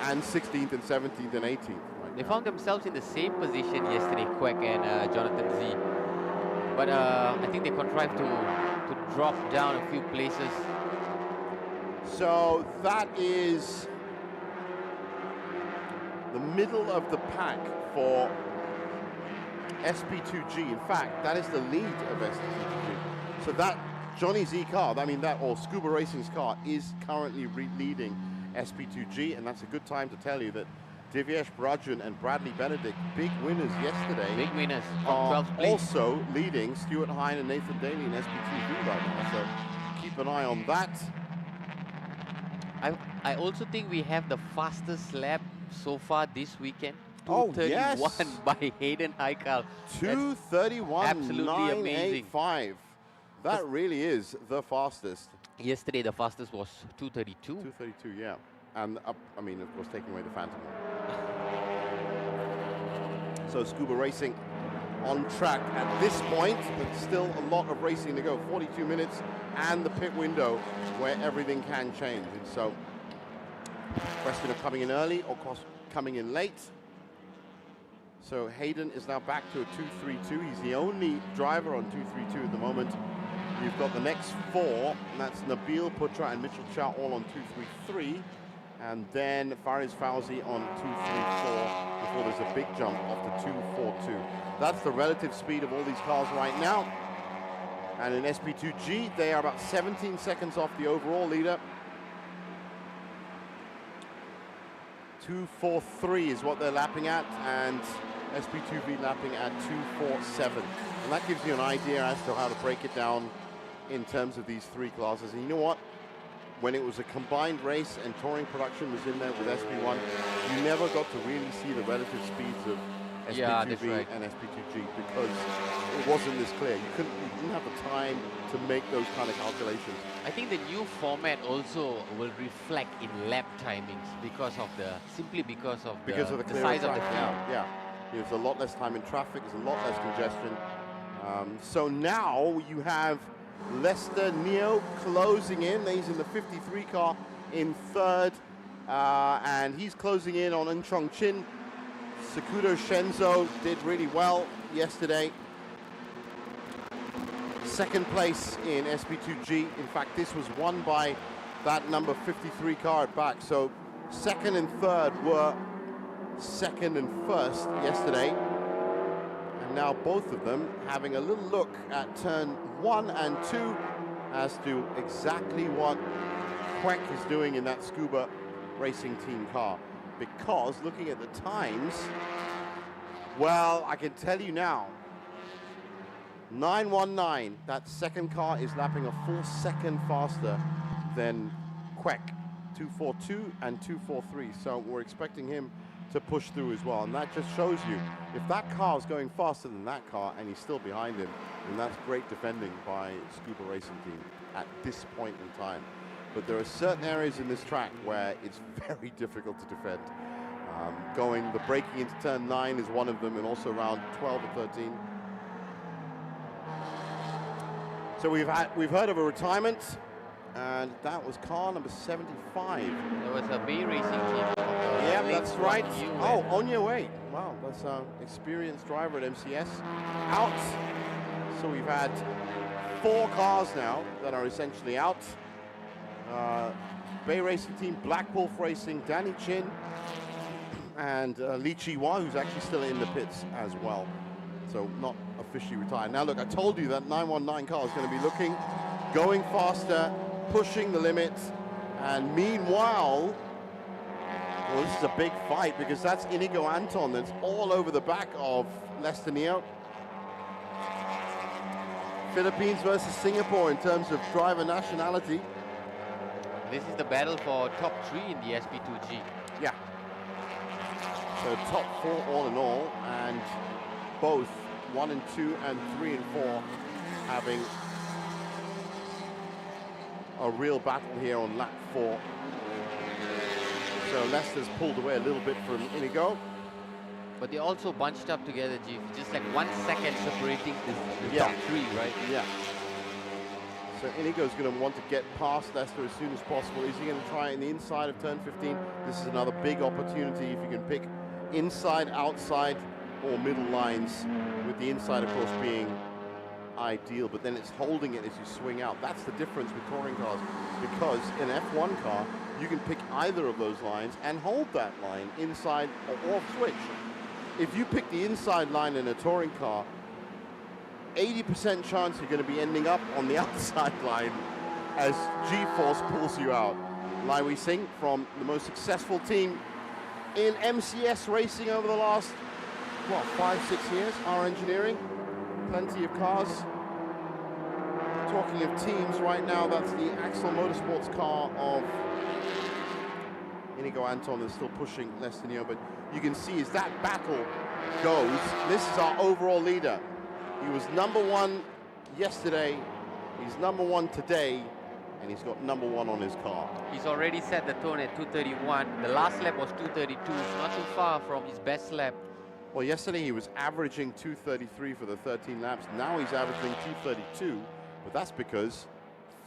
[SPEAKER 4] And 16th, and 17th, and 18th. Right
[SPEAKER 5] They
[SPEAKER 4] now.
[SPEAKER 5] found themselves in the same position yesterday, Quack and Jonathan Z. But I think they contrived to drop down a few places.
[SPEAKER 4] So that is the middle of the pack for SP2G. In fact, that is the lead of SP2G. So that Johnny Z car, I mean that, or Scuba Racing's car, is currently leading SP2G, and that's a good time to tell you that Divyesh Brajan and Bradley Benedict, big winners yesterday.
[SPEAKER 5] Big winners
[SPEAKER 4] Are
[SPEAKER 5] from 12th place.
[SPEAKER 4] also leading Stuart Hine and Nathan Daly in SP2 right now. So keep an eye on that.
[SPEAKER 5] I also think we have the fastest lap so far this weekend.
[SPEAKER 4] Oh,
[SPEAKER 5] 2:31
[SPEAKER 4] yes.
[SPEAKER 5] by Hayden Haikal.
[SPEAKER 4] 2:31.985. That really is the fastest.
[SPEAKER 5] Yesterday the fastest was 2:32.
[SPEAKER 4] 2:32, yeah. And I mean, of course, taking away the Phantom. So Scuba Racing on track at this point, but still a lot of racing to go. 42 minutes and the pit window where everything can change. And so, question of coming in early or coming in late. So Hayden is now back to a 2:32. He's the only driver on 2:32 at the moment. You've got the next four, and that's Nabil Putra and Mitchell Chow all on 2:33. And then Fariz Fauzi on 2:34 before there's a big jump off to 2:42. That's the relative speed of all these cars right now. And in SP2G, they are about 17 seconds off the overall leader. 2:43 is what they're lapping at, and SP2V lapping at 2:47. And that gives you an idea as to how to break it down in terms of these three classes. And you know what? When it was a combined race and touring production was in there with SP1, you never got to really see the relative speeds of SP2V and SP2G because it wasn't this clear. You didn't have the time to make those kind of calculations.
[SPEAKER 5] I think the new format also will reflect in lap timings because of the the size of the field.
[SPEAKER 4] Yeah, there's a lot less time in traffic. There's a lot less congestion. So now you have Lester Neo closing in. He's in the 53 car in third, and he's closing in on En Chong Chin. Sakudo Shenzo did really well yesterday. Second place in SP2G. In fact, this was won by that number 53 car at back. So second and third were second and first yesterday. And now both of them having a little look at turn 1 and 2 as to exactly what Queck is doing in that Scuba Racing Team car. Because looking at the times, well, I can tell you now, 919, that second car is lapping a full second faster than Queck, 2:42 and 2:43. So we're expecting him to push through as well. And that just shows you, if that car is going faster than that car and he's still behind him, then that's great defending by Scuba Racing Team at this point in time. But there are certain areas in this track where it's very difficult to defend. The braking into turn 9 is one of them, and also around 12 and 13. So we've heard of a retirement, and that was car number 75.
[SPEAKER 5] There was a Bay Racing Team.
[SPEAKER 4] Yeah, that's right. Oh, on your way. Wow, that's an experienced driver at MCS. Out. So we've had 4 cars now that are essentially out. Bay Racing Team, Black Wolf Racing, Danny Chin, and Lee Chi-Hwa, who's actually still in the pits as well. So not officially retired. Now look, I told you that 919 car is going to be going faster, pushing the limits, and meanwhile, well, this is a big fight because that's Inigo Anton that's all over the back of Lester Neo. Philippines versus Singapore in terms of driver nationality.
[SPEAKER 5] This is the battle for top 3 in the SP2G.
[SPEAKER 4] Yeah. So top 4 all in all, and both 1 and 2 and 3 and 4 having a real battle here on lap 4. So Leicester's pulled away a little bit from Inigo.
[SPEAKER 5] But they also bunched up together, Chief. Just like 1 second separating the top 3, right?
[SPEAKER 4] Yeah. So Inigo's going to want to get past Lester as soon as possible. Is he going to try in the inside of turn 15? This is another big opportunity if you can pick inside, outside, or middle lines, with the inside, of course, being ideal. But then it's holding it as you swing out. That's the difference with touring cars, because in an F1 car, you can pick either of those lines and hold that line inside or off switch. If you pick the inside line in a touring car, 80% chance you're going to be ending up on the outside line as G-force pulls you out. Lai Wei Sing from the most successful team in MCS racing over the last, what, 5-6 years, our engineering. Plenty of cars. Talking of teams, right now that's the Axel Motorsports car of Inigo Anton is still pushing Lestinio, but you can see as that battle goes, this is our overall leader. He was #1 yesterday, he's #1 today, and he's got #1 on his car.
[SPEAKER 5] He's already set the tone at 231. The last lap was 232. It's not too far from his best lap.
[SPEAKER 4] Well, yesterday he was averaging 233 for the 13 laps. Now he's averaging 232, but that's because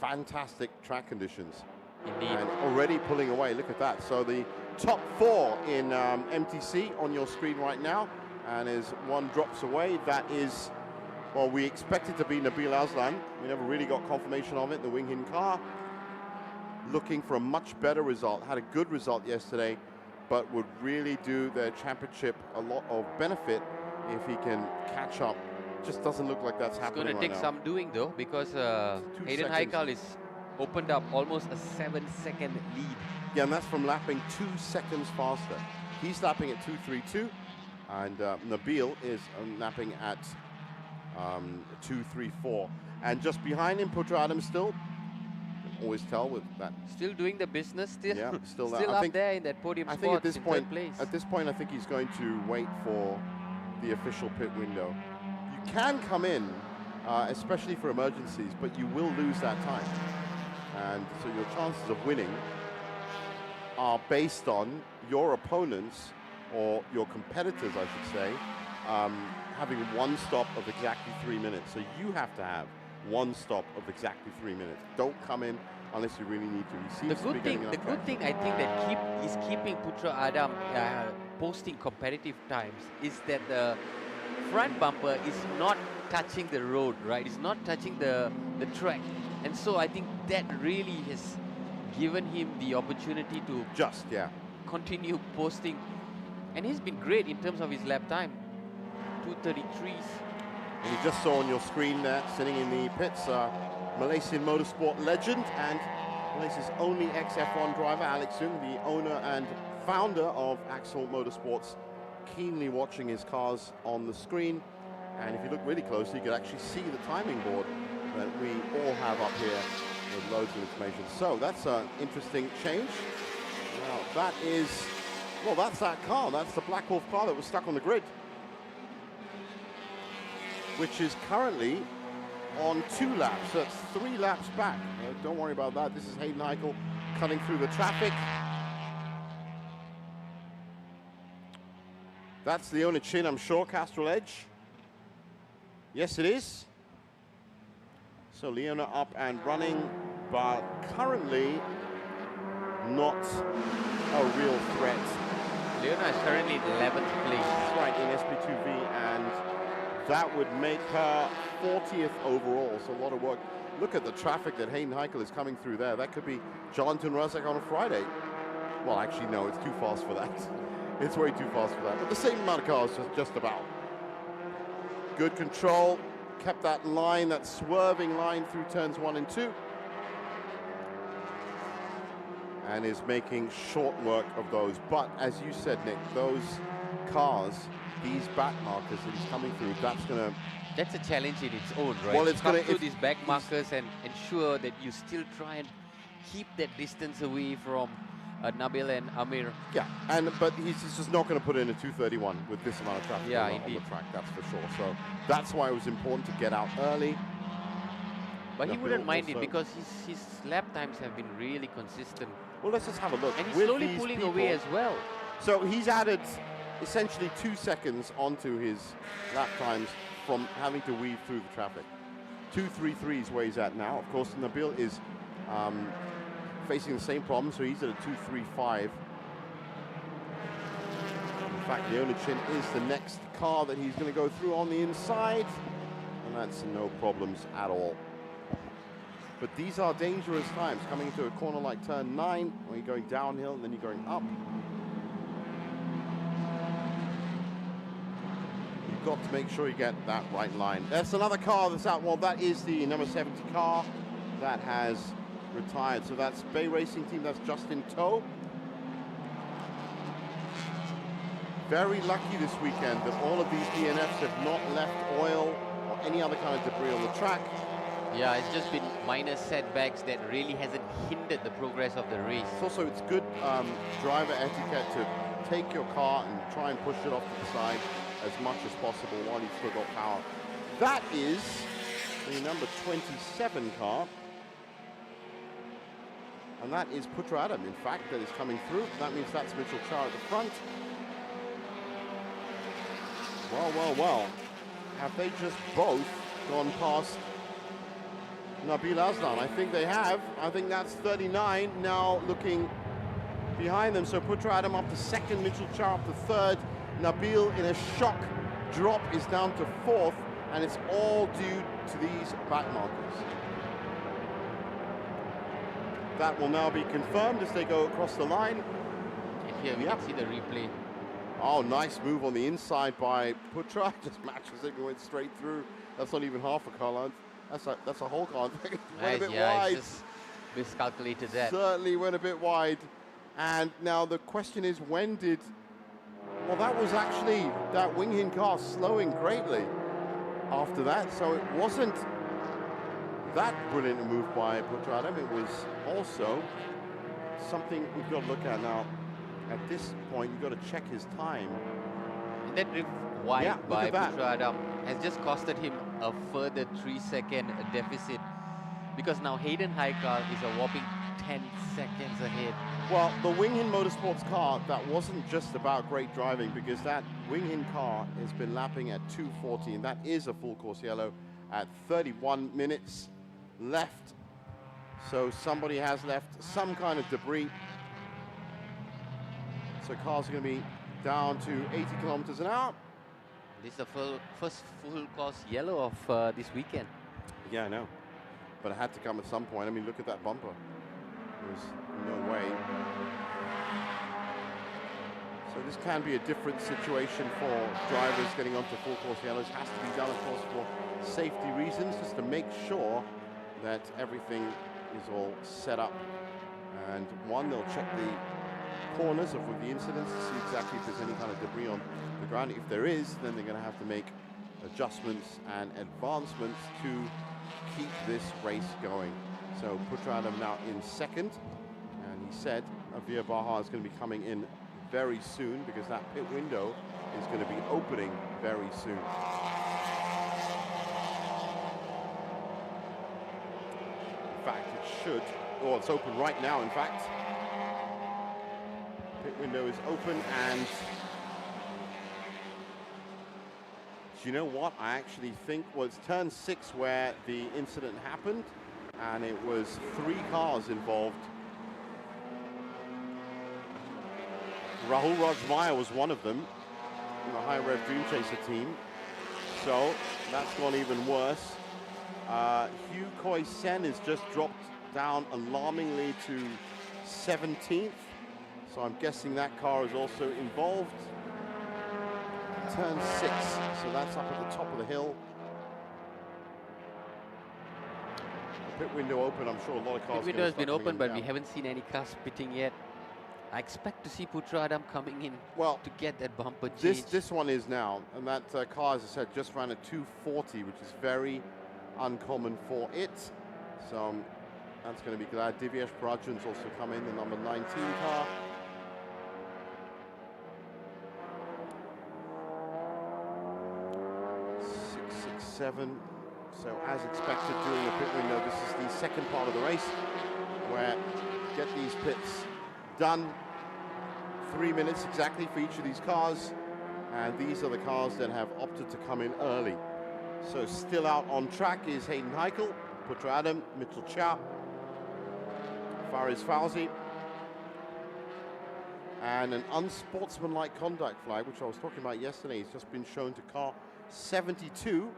[SPEAKER 4] fantastic track conditions.
[SPEAKER 5] Indeed.
[SPEAKER 4] And already pulling away, look at that. So the top 4 in MTC on your screen right now, and as one drops away, that is, well, we expected to be Nabil Aslan. We never really got confirmation of it, the Wing Hin car. Looking for a much better result, had a good result yesterday, but would really do their championship a lot of benefit if he can catch up. Just doesn't look like that's happening
[SPEAKER 5] It's going to take some doing though, because Hayden Heikal is opened up almost a 7-second lead.
[SPEAKER 4] Yeah, and that's from lapping 2 seconds faster. He's lapping at 2:32, and Nabil is lapping at 2:34. And just behind him, Putra Adam still. Always tell with that.
[SPEAKER 5] Still doing the business, still,
[SPEAKER 4] Yeah, still
[SPEAKER 5] still
[SPEAKER 4] I
[SPEAKER 5] up
[SPEAKER 4] think,
[SPEAKER 5] there in that podium
[SPEAKER 4] I
[SPEAKER 5] spot
[SPEAKER 4] think at this
[SPEAKER 5] in
[SPEAKER 4] point,
[SPEAKER 5] third place.
[SPEAKER 4] I think he's going to wait for the official pit window. You can come in, especially for emergencies, but you will lose that time. And so your chances of winning are based on your opponents, or your competitors, I should say, having one stop of exactly 3 minutes. So you have to have one stop of exactly 3 minutes. Don't come in unless you really need to. He seems to be getting enough
[SPEAKER 5] The good thing I think that is keeping Putra Adam posting competitive times is that the front bumper is not touching the road, right? It's not touching the track. And so I think that really has given him the opportunity to continue posting. And he's been great in terms of his lap time. 2:33s.
[SPEAKER 4] And you just saw on your screen there, sitting in the pits, Malaysian motorsport legend and Malaysia's only ex-F1 driver, Alex Yoong, the owner and founder of Axel Motorsports, keenly watching his cars on the screen. And if you look really closely, you can actually see the timing board that we all have up here with loads of information. So that's an interesting change. Now that is, well, that's that car. That's the Black Wolf car that was stuck on the grid, which is currently on 2 laps. So it's 3 laps back. Don't worry about that. This is Hayden Heikal cutting through the traffic. That's Leona Chin, I'm sure, Castrol Edge. Yes, it is. So Leona up and running, but currently not a real threat.
[SPEAKER 5] Leona is currently in 11th place.
[SPEAKER 4] That's right, in SP2V, and that would make her 40th overall, so a lot of work. Look at the traffic that Hayden Heikal is coming through there. That could be Jonathan Razak on a Friday. Well, actually, no, it's too fast for that. It's way too fast for that, but the same amount of cars, just about. Good control, kept that line, that swerving line through turns 1 and 2. And is making short work of those. But as you said, Nick, those cars, these back markers that he's coming through,
[SPEAKER 5] that's a challenge in its own, right?
[SPEAKER 4] Well, it's
[SPEAKER 5] come
[SPEAKER 4] going to
[SPEAKER 5] through these back markers and ensure that you still try and keep that distance away from Nabil and Amir.
[SPEAKER 4] Yeah, but he's just not going to put in a 231 with this amount of traffic on the track, that's for sure. So that's why it was important to get out early.
[SPEAKER 5] But he wouldn't mind it because his lap times have been really consistent.
[SPEAKER 4] Well, let's just have a look.
[SPEAKER 5] And he's slowly pulling away as well.
[SPEAKER 4] So he's added essentially 2 seconds onto his lap times from having to weave through the traffic. 2:33 is where he's at now. Of course, Nabil is facing the same problem, so he's at a 2:35. In fact, Leona Chin is the next car that he's going to go through on the inside, and that's no problems at all. But these are dangerous times, coming into a corner like turn 9, where you're going downhill and then you're going up. You've got to make sure you get that right line. There's another car that's out. Well, that is the number 70 car that has retired. So that's Bay Racing Team, that's Justin Toe. very lucky this weekend that all of these DNFs have not left oil or any other kind of debris on the track.
[SPEAKER 5] Yeah, it's just been minor setbacks that really hasn't hindered the progress of the race.
[SPEAKER 4] It's good driver etiquette to take your car and try and push it off to the side as much as possible while you've still got power. That is the number 27 car. And that is Putra Adam, in fact, that is coming through. That means that's Mitchell Char at the front. Well. Have they just both gone past Nabil Aslan? I think they have. I think that's 39 now looking behind them. So Putra Adam up to second, Mitchell Char up to third. Nabil in a shock drop is down to fourth, and it's all due to these back markers. That will now be confirmed as they go across the line.
[SPEAKER 5] And here we can see the replay.
[SPEAKER 4] Oh, nice move on the inside by Putra. Just matches it and went straight through. That's not even half a car length. That's a whole car. Went a bit wide.
[SPEAKER 5] Just miscalculated that.
[SPEAKER 4] Certainly went a bit wide. And now the question is, when did... Well, that was actually that Wing Hin car slowing greatly after that. So it wasn't that brilliant a move by Putra Adam. It was also something we've got to look at now. At this point, you've got to check his time.
[SPEAKER 5] And that drift wide by Putra Adam has just costed him a further 3-second deficit, because now Hayden Haikal is a whopping 10 seconds ahead.
[SPEAKER 4] Well, the Wing Hin Motorsports car, that wasn't just about great driving, because that Wing Hin car has been lapping at 2:40, and that is a full course yellow at 31 minutes left. So somebody has left some kind of debris. So cars are going to be down to 80 kilometers an hour.
[SPEAKER 5] This is the first full course yellow of this weekend.
[SPEAKER 4] Yeah, I know. But it had to come at some point. I mean, look at that bumper. There's no way. So this can be a different situation for drivers getting onto full course yellows. It has to be done, of course, for safety reasons, just to make sure that everything is all set up. And one, they'll check the corners of the incidents to see exactly if there's any kind of debris on the ground. If there is, then they're going to have to make adjustments and advancements to keep this race going. So Putra Adam now in second, and he said Avir Baha is going to be coming in very soon, because that pit window is going to be opening very soon. In fact, it should, or it's open right now, in fact. Pit window is open, and do you know what? I actually think, well, it's turn 6 where the incident happened, and it was 3 cars involved. Rahul Rajmaya was one of them in the High Rev Dream Chaser team. So that's gone even worse. Hugh Koi Sen has just dropped down alarmingly to 17th. So I'm guessing that car is also involved. Turn 6, so that's up at the top of the hill. The pit window open, I'm sure a lot of cars.
[SPEAKER 5] Pit window has been open, but we haven't seen any cars pitting yet. I expect to see Putra Adam coming in to get that bumper change.
[SPEAKER 4] This one is now, and that car, as I said, just ran at 240, which is very uncommon for it. So that's going to be glad. Divyesh Prajan's also come in, the number 19 car. Seven. So as expected during the pit window, this is the second part of the race where get these pits done. 3 minutes exactly for each of these cars, and these are the cars that have opted to come in early. So still out on track is Hayden Heikel, Putra Adam, Mitchell Chia, Fariz Fauzi, and an unsportsmanlike conduct flag, which I was talking about yesterday, has just been shown to car 72.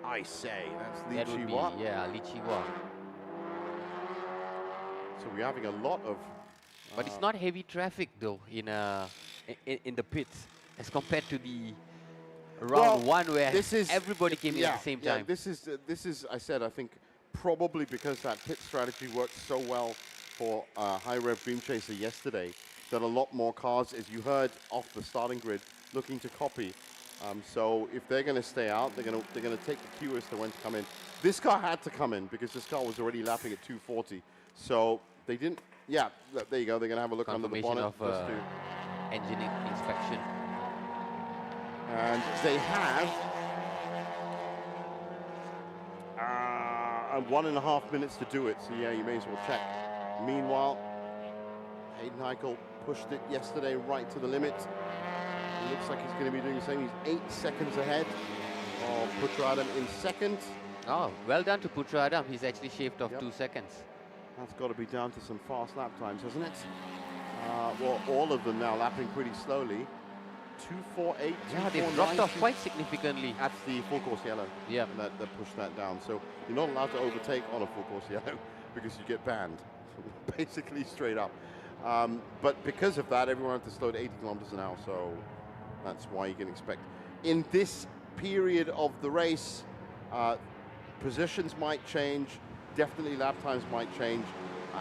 [SPEAKER 4] I say, that's Li Chiwa.
[SPEAKER 5] Yeah, Li Chiwa.
[SPEAKER 4] So we're having a lot of...
[SPEAKER 5] But it's not heavy traffic, though, in the pits, as compared to the round one, where everybody came in at the same time.
[SPEAKER 4] This is, I said, I think, probably because that pit strategy worked so well for High Rev Dream Chaser yesterday. that a lot more cars, as you heard off the starting grid, looking to copy. So if they're going to stay out, they're going to take the cue as to when to come in. This car had to come in because this car was already lapping at 240. So they didn't. Yeah, there you go. They're going to have a look under the bonnet.
[SPEAKER 5] Of engine inspection.
[SPEAKER 4] And they have 1.5 minutes to do it. So yeah, you may as well check. Meanwhile, Hayden Heichel pushed it yesterday right to the limit. It looks like he's going to be doing the same. He's 8 seconds ahead of Putra in second.
[SPEAKER 5] Oh, well done to Putra. He's actually shaved off 2 seconds.
[SPEAKER 4] That's got to be down to some fast lap times, hasn't it? Well, all of them now lapping pretty slowly. 248.
[SPEAKER 5] Yeah, they've dropped off quite significantly.
[SPEAKER 4] That's the full course yellow.
[SPEAKER 5] Yeah.
[SPEAKER 4] That pushed that down. So you're not allowed to overtake on a full course yellow because you get banned, basically straight up. But because of that, everyone had to slow to 80 kilometers an hour. So that's why you can expect. In this period of the race, positions might change. Definitely lap times might change.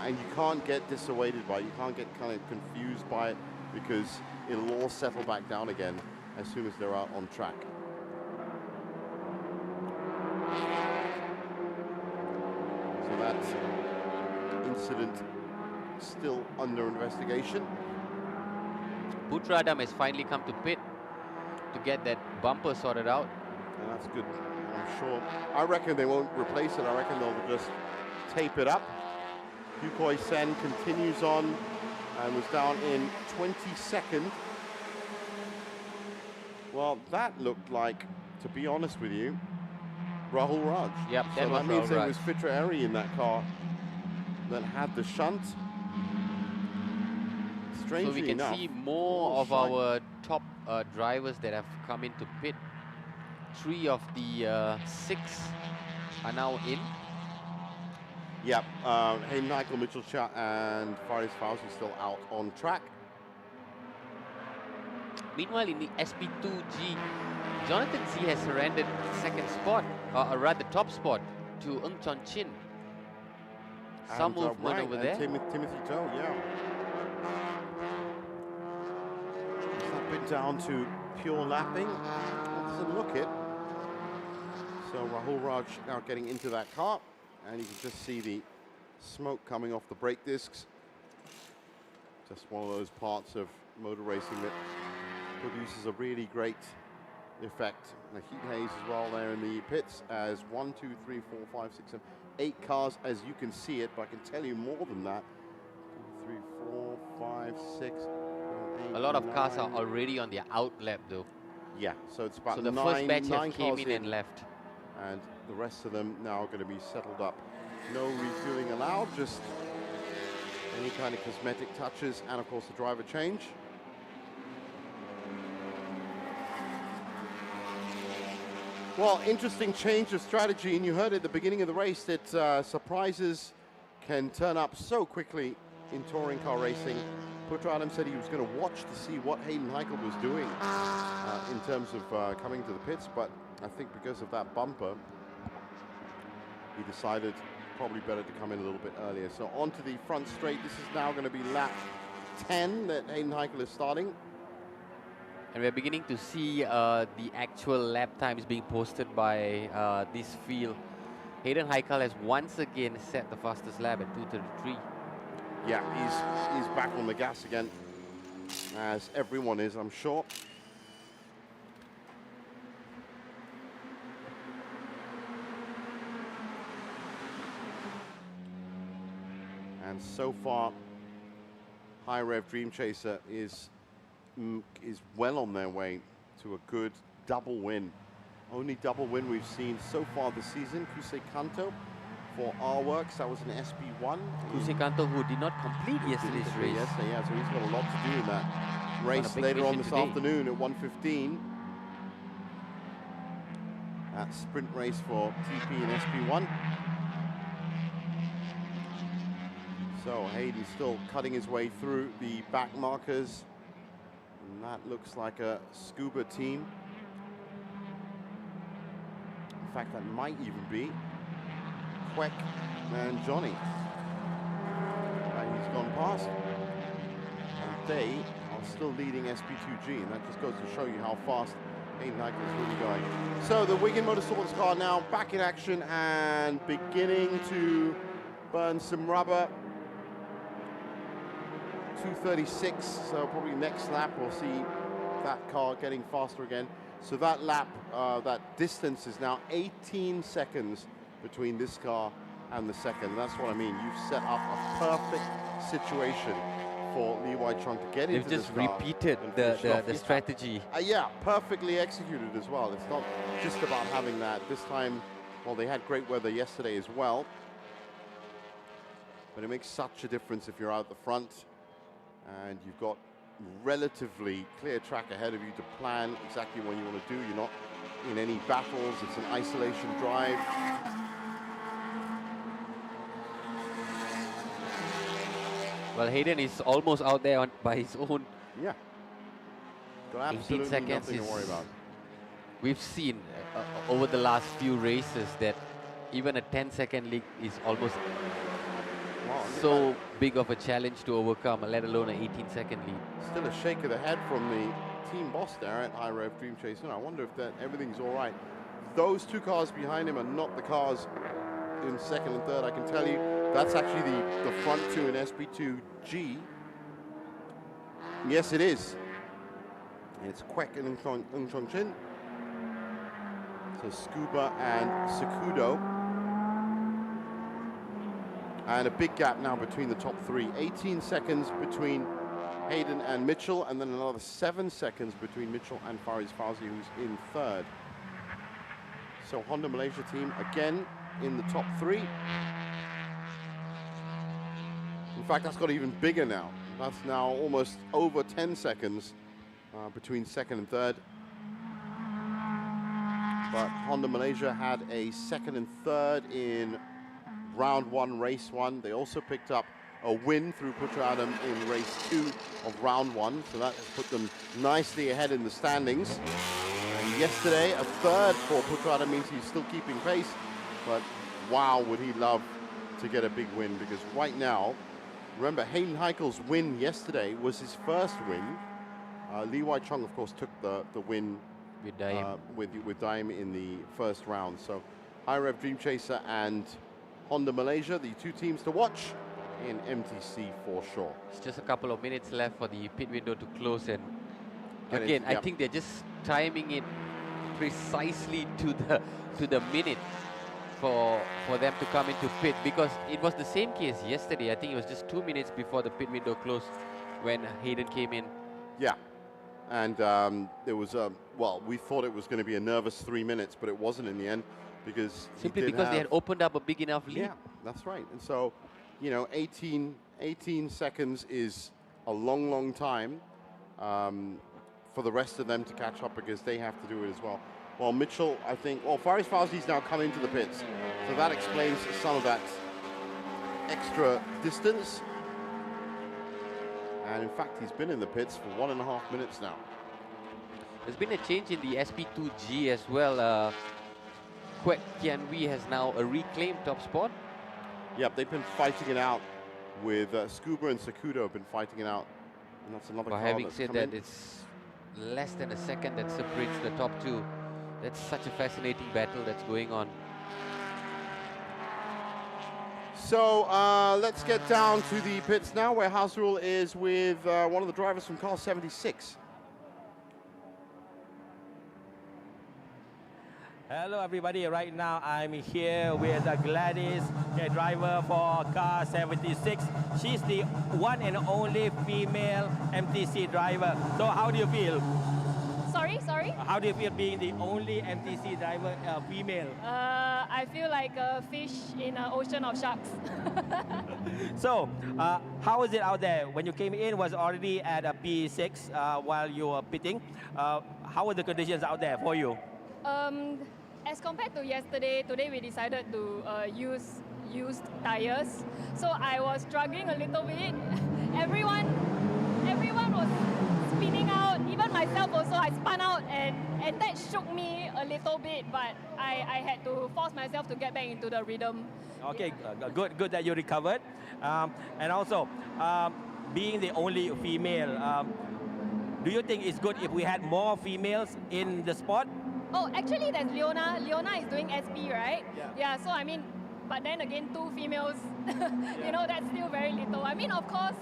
[SPEAKER 4] And you can't get dissuaded by it. You can't get kind of confused by it because it'll all settle back down again as soon as they're out on track. So that incident still under investigation.
[SPEAKER 5] Putra has finally come to pit to get that bumper sorted out.
[SPEAKER 4] And that's good, I'm sure. I reckon they won't replace it. I reckon they'll just tape it up. Yukoi Sen continues on and was down in 22nd. Well, that looked like, to be honest with you, Rahul Raj.
[SPEAKER 5] Yep,
[SPEAKER 4] so that means there was Fitra Eri in that car that had the shunt. Strangely
[SPEAKER 5] so we can
[SPEAKER 4] enough,
[SPEAKER 5] see more of our top drivers that have come into pit. 3 of the 6 are now in.
[SPEAKER 4] Yep, Hayden Heichel, Mitchell Chat, and Faris Fauzi still out on track.
[SPEAKER 5] Meanwhile, in the SP2G, Jonathan Z has surrendered second spot, or rather top spot, to Ng Chon Chin. Some movement
[SPEAKER 4] right,
[SPEAKER 5] over there.
[SPEAKER 4] Timothy Toe, yeah. Has that been down to pure lapping? Doesn't look it. So Rahul Raj now getting into that car. And you can just see the smoke coming off the brake discs. Just one of those parts of motor racing that produces a really great effect. The heat haze as well there in the pits as 1, 2, 3, 4, 5, 6, 7, 8 cars as you can see it, but I can tell you more than that. 2, 3, 4, 5, 6, 7, 8,
[SPEAKER 5] A lot of
[SPEAKER 4] 9.
[SPEAKER 5] cars are already on their out lap though.
[SPEAKER 4] Yeah, so it's about
[SPEAKER 5] so the
[SPEAKER 4] 9,
[SPEAKER 5] first batch
[SPEAKER 4] 9
[SPEAKER 5] have came
[SPEAKER 4] cars
[SPEAKER 5] in and left.
[SPEAKER 4] And the rest of them now are going to be settled up. No refueling allowed, just any kind of cosmetic touches and of course the driver change. Well, interesting change of strategy, and you heard at the beginning of the race that surprises can turn up so quickly in touring car racing. Putra Adam said he was going to watch to see what Hayden Heichel was doing in terms of coming to the pits, but I think because of that bumper, he decided probably better to come in a little bit earlier. So onto the front straight. This is now going to be lap 10 that Hayden Heichel is starting.
[SPEAKER 5] And we're beginning to see the actual lap times being posted by this field. Hayden Heichel has once again set the fastest lap at 2:33.
[SPEAKER 4] Yeah, he's back on the gas again, as everyone is, I'm sure. And so far, High Rev Dream Chaser is well on their way to a good double win. Only double win we've seen so far this season. Kusei Kanto for our works, that was an SP1.
[SPEAKER 5] Kusei Kanto, who did not complete yesterday's race.
[SPEAKER 4] Yesterday, yeah, so he's got a lot to do in that race later on this afternoon at 1:15. That sprint race for TP and SP1. So Hayden still cutting his way through the back markers. And that looks like a scuba team. In fact, that might even be Queck and Johnny. And he's gone past. And they are still leading SP2G, and that just goes to show you how fast Hayden Heikel is really going. So the Wigan Motorsports car now back in action and beginning to burn some rubber. 2:36, so probably next lap we'll see that car getting faster again. So that lap, that distance is now 18 seconds between this car and the second. And that's what I mean. You've set up a perfect situation for Lee Wai-chung to get into this car.
[SPEAKER 5] They've just repeated the strategy.
[SPEAKER 4] Yeah, perfectly executed as well. It's not just about having that. This time, well, they had great weather yesterday as well. But it makes such a difference if you're out the front and you've got relatively clear track ahead of you to plan exactly what you want to do. You're not in any battles. It's an isolation drive.
[SPEAKER 5] Well, Hayden is almost out there by his own.
[SPEAKER 4] Yeah. Got
[SPEAKER 5] 18 seconds
[SPEAKER 4] nothing to worry about.
[SPEAKER 5] We've seen over the last few races that even a 10-second lead is almost so big of a challenge to overcome, let alone an 18-second lead.
[SPEAKER 4] Still a shake of the head from the team boss there at High Rev Dream Chaser. I wonder if everything's all right. Those two cars behind him are not the cars in second and third, I can tell you. That's actually the front two in SP2G. Yes, it is. It's Kwek and Ng Chong Chin. So Scuba and Sakudo. And a big gap now between the top three. 18 seconds between Hayden and Mitchell, and then another 7 seconds between Mitchell and Faris Fawzi, who's in third. So Honda Malaysia team again in the top three. In fact, that's got even bigger now. That's now almost over 10 seconds between second and third. But Honda Malaysia had a second and third in round one, race one. They also picked up a win through Putra Adam in race two of round one. So that has put them nicely ahead in the standings. And yesterday, a third for Putra Adam means he's still keeping pace. But wow, would he love to get a big win, because right now, remember, Hayden Heikel's win yesterday was his first win. Lee Wai-chung, of course, took the win
[SPEAKER 5] With Daim.
[SPEAKER 4] with Daim in the first round. So High Rev Dream Chaser and Honda Malaysia, the two teams to watch in MTC for sure.
[SPEAKER 5] It's just a couple of minutes left for the pit window to close, and
[SPEAKER 4] And
[SPEAKER 5] again,
[SPEAKER 4] it's-
[SPEAKER 5] I think they're just timing it precisely to the minute for them to come into pit, because it was the same case yesterday. I think it was just 2 minutes before the pit window closed when Hayden came in.
[SPEAKER 4] Yeah, and there was well, we thought it was going to be a nervous 3 minutes, but it wasn't in the end, because
[SPEAKER 5] Simply
[SPEAKER 4] he did
[SPEAKER 5] because they had
[SPEAKER 4] have-
[SPEAKER 5] opened up a big enough lead.
[SPEAKER 4] Yeah, that's right. And so, you know, 18 seconds is a long, long time for the rest of them to catch up, because they have to do it as well. Well, Mitchell, I think, well, Faris Fawzi's now come into the pits, so that explains some of that extra distance. And in fact, he's been in the pits for 1.5 minutes now.
[SPEAKER 5] There's been a change in the SP2G as well. Kwek Kian Wee has now a reclaimed top spot.
[SPEAKER 4] Yep, they've been fighting it out with Scuba and Sakudo have been fighting it out. And that's another
[SPEAKER 5] But
[SPEAKER 4] car
[SPEAKER 5] having
[SPEAKER 4] that's
[SPEAKER 5] said
[SPEAKER 4] come
[SPEAKER 5] that,
[SPEAKER 4] in.
[SPEAKER 5] it's less than a second that separates the top two. That's such a fascinating battle that's going on.
[SPEAKER 4] So let's get down to the pits now, where Hasrul is with one of the drivers from car 76.
[SPEAKER 2] Hello everybody, right now I'm here with Gladys, the driver for car 76. She's the one and only female MTC driver. So how do you feel?
[SPEAKER 8] Sorry?
[SPEAKER 2] How do you feel being the only MTC driver female?
[SPEAKER 8] I feel like a fish in an ocean of sharks.
[SPEAKER 2] So how is it out there? When you came in, was already at a P6 while you were pitting. How were the conditions out there for you?
[SPEAKER 8] As compared to yesterday, today we decided to use used tires. So I was struggling a little bit. Everyone was spinning out. Even myself also, I spun out, and that shook me a little bit. But I had to force myself to get back into the rhythm.
[SPEAKER 2] Okay,
[SPEAKER 8] Yeah.
[SPEAKER 2] good that you recovered. And also, being the only female, do you think it's good if we had more females in the sport?
[SPEAKER 8] Oh, actually, there's Leona. Leona is doing SP, right? Yeah. So I mean, but then again, 2 females. You know, that's still very little. I mean, of course,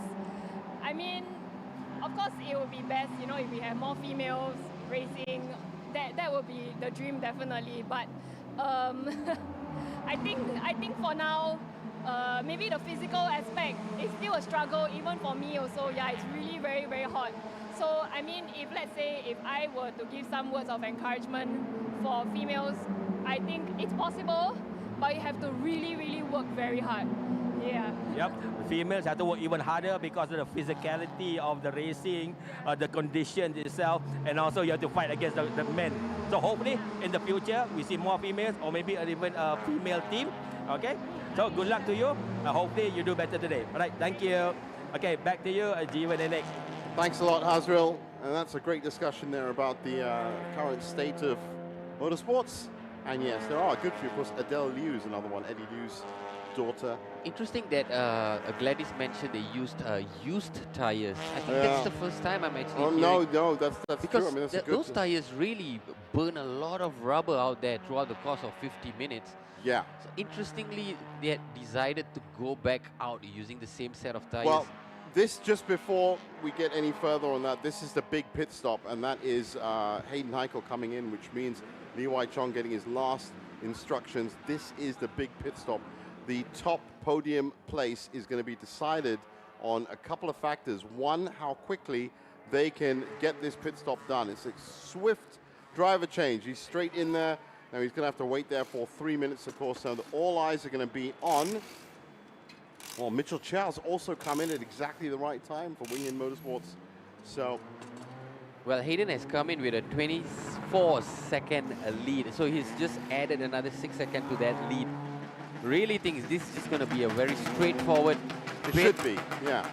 [SPEAKER 8] it would be best, you know, if we have more females racing. That would be the dream, definitely. But I think for now, maybe the physical aspect is still a struggle, even for me also. Yeah, it's really very, very hot. So, I mean, if let's say, if I were to give some words of encouragement for females, I think it's possible, but you have to really, really work very hard. Yeah.
[SPEAKER 2] Yep, females have to work even harder because of the physicality of the racing, the conditions itself, and also you have to fight against the men. So hopefully in the future we see more females or maybe even a female team. Okay, so good luck to you. Hopefully you do better today. All right, thank you. Okay, back to you, Jeevan and Nick.
[SPEAKER 4] Thanks a lot, Hazril. And that's a great discussion there about the current state of motorsports. And yes, there are a good few. Of course, Adele Liu is another one, Eddie Liu's daughter.
[SPEAKER 5] Interesting that Gladys mentioned they used tires. I think that's the first time I'm actually hearing.
[SPEAKER 4] No, that's
[SPEAKER 5] because
[SPEAKER 4] true. I mean, that's a good
[SPEAKER 5] those tires really burn a lot of rubber out there throughout the course of 50 minutes.
[SPEAKER 4] Yeah.
[SPEAKER 5] So interestingly, they had decided to go back out using the same set of tires.
[SPEAKER 4] Well, this, just before we get any further on that, this is the big pit stop, and that is Hayden Heichel coming in, which means Li Wai Chong getting his last instructions. This is the big pit stop. The top podium place is going to be decided on a couple of factors. One, how quickly they can get this pit stop done. It's a swift driver change. He's straight in there. Now he's going to have to wait there for 3 minutes, of course, so that all eyes are going to be on. Well, Mitchell Chow's also come in at exactly the right time for Wing Hit Motorsports. So,
[SPEAKER 5] well, Hayden has come in with a 24-second lead, so he's just added another 6 seconds to that lead. Really thinks this is going to be a very straightforward
[SPEAKER 4] it should be, yeah.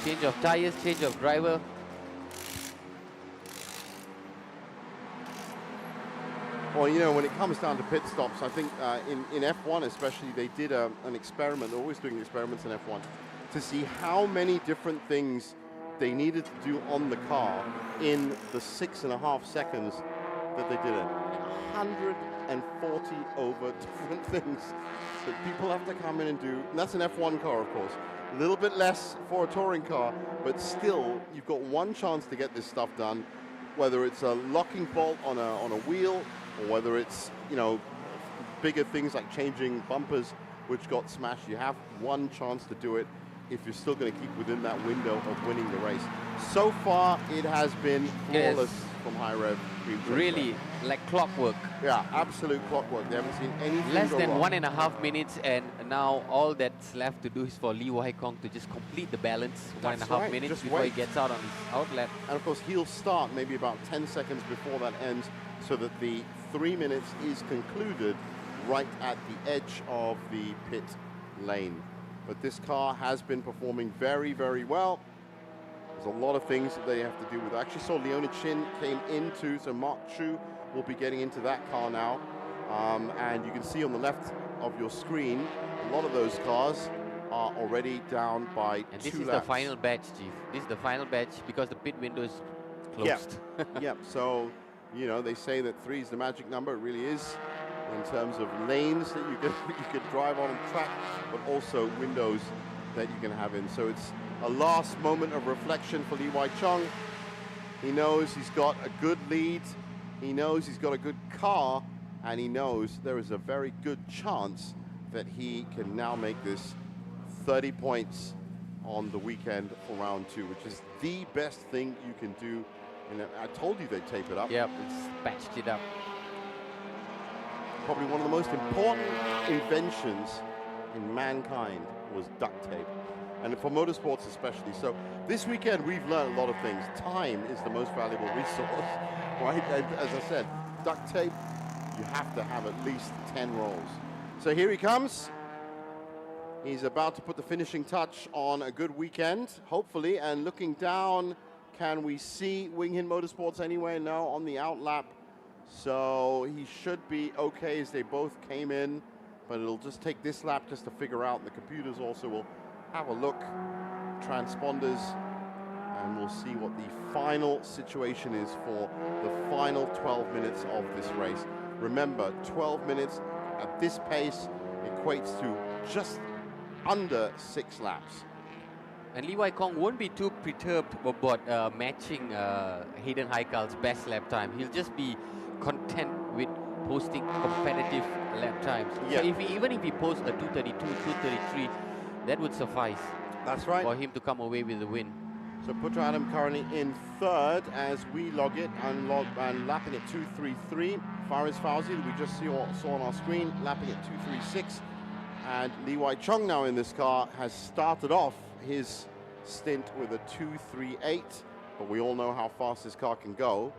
[SPEAKER 5] Change of tires, change of driver.
[SPEAKER 4] Well, you know, when it comes down to pit stops, I think in F1 especially, they did an experiment. They're always doing experiments in F1 to see how many different things they needed to do on the car in the 6.5 seconds that they did it. 140 over different things that people have to come in and do. And that's an F1 car, of course. A little bit less for a touring car, but still, you've got one chance to get this stuff done, whether it's a locking bolt on a wheel, or whether it's, you know, bigger things like changing bumpers, which got smashed. You have one chance to do it if you're still going to keep within that window of winning the race. So far, it has been flawless from High Rev.
[SPEAKER 5] Really, like clockwork.
[SPEAKER 4] Yeah, absolute clockwork. They haven't seen anything
[SPEAKER 5] Less
[SPEAKER 4] go
[SPEAKER 5] than
[SPEAKER 4] wrong.
[SPEAKER 5] 1.5 minutes, and now all that's left to do is for Li Wai Chong to just complete the balance.
[SPEAKER 4] That's
[SPEAKER 5] 1.5
[SPEAKER 4] right,
[SPEAKER 5] minutes
[SPEAKER 4] just
[SPEAKER 5] before
[SPEAKER 4] wait.
[SPEAKER 5] he gets out on his outlet.
[SPEAKER 4] And of course, he'll start maybe about 10 seconds before that ends, so that the 3 minutes is concluded right at the edge of the pit lane. But this car has been performing very, very well. There's a lot of things that they have to do with it. I actually saw Leona Chin came into, so Mark Chu will be getting into that car now. And you can see on the left of your screen, a lot of those cars are already down by 2 laps.
[SPEAKER 5] And this is the final batch, Chief. This is the final batch because the pit window is closed.
[SPEAKER 4] Yeah, yeah. So, you know, they say that 3 is the magic number. It really is, in terms of lanes that you can drive on track, but also windows that you can have in. So it's a last moment of reflection for Li Wai Chong. He knows he's got a good lead. He knows he's got a good car, and he knows there is a very good chance that he can now make this 30 points on the weekend for round 2, which is the best thing you can do. And I told you they'd tape it up.
[SPEAKER 5] Yep, it's patched it up.
[SPEAKER 4] Probably one of the most important inventions in mankind was duct tape, and for motorsports especially. So this weekend we've learned a lot of things. Time is the most valuable resource, right? And as I said, duct tape, you have to have at least 10 rolls. So here he comes. He's about to put the finishing touch on a good weekend, hopefully. And looking down, can we see Wing Hit Motorsports anywhere? No, on the outlap. So he should be okay as they both came in, but it'll just take this lap just to figure out. And the computers also will have a look. transponders, and we'll see what the final situation is for the final 12 minutes of this race. Remember, 12 minutes at this pace equates to just under 6 laps.
[SPEAKER 5] And Lee Wai Kong won't be too perturbed about matching Hayden Heikel's best lap time. He'll just be content with posting competitive lap times.
[SPEAKER 4] Yeah.
[SPEAKER 5] So even if he posts a 232, 233, that would suffice.
[SPEAKER 4] That's right.
[SPEAKER 5] For him to come away with the win.
[SPEAKER 4] So Putra Adam currently in 3rd as we log it and lapping at 233. Faris Fauzi, we just saw on our screen, lapping at 236. And Lee Wai Chong now in this car has started off his stint with a 238, but we all know how fast this car can go.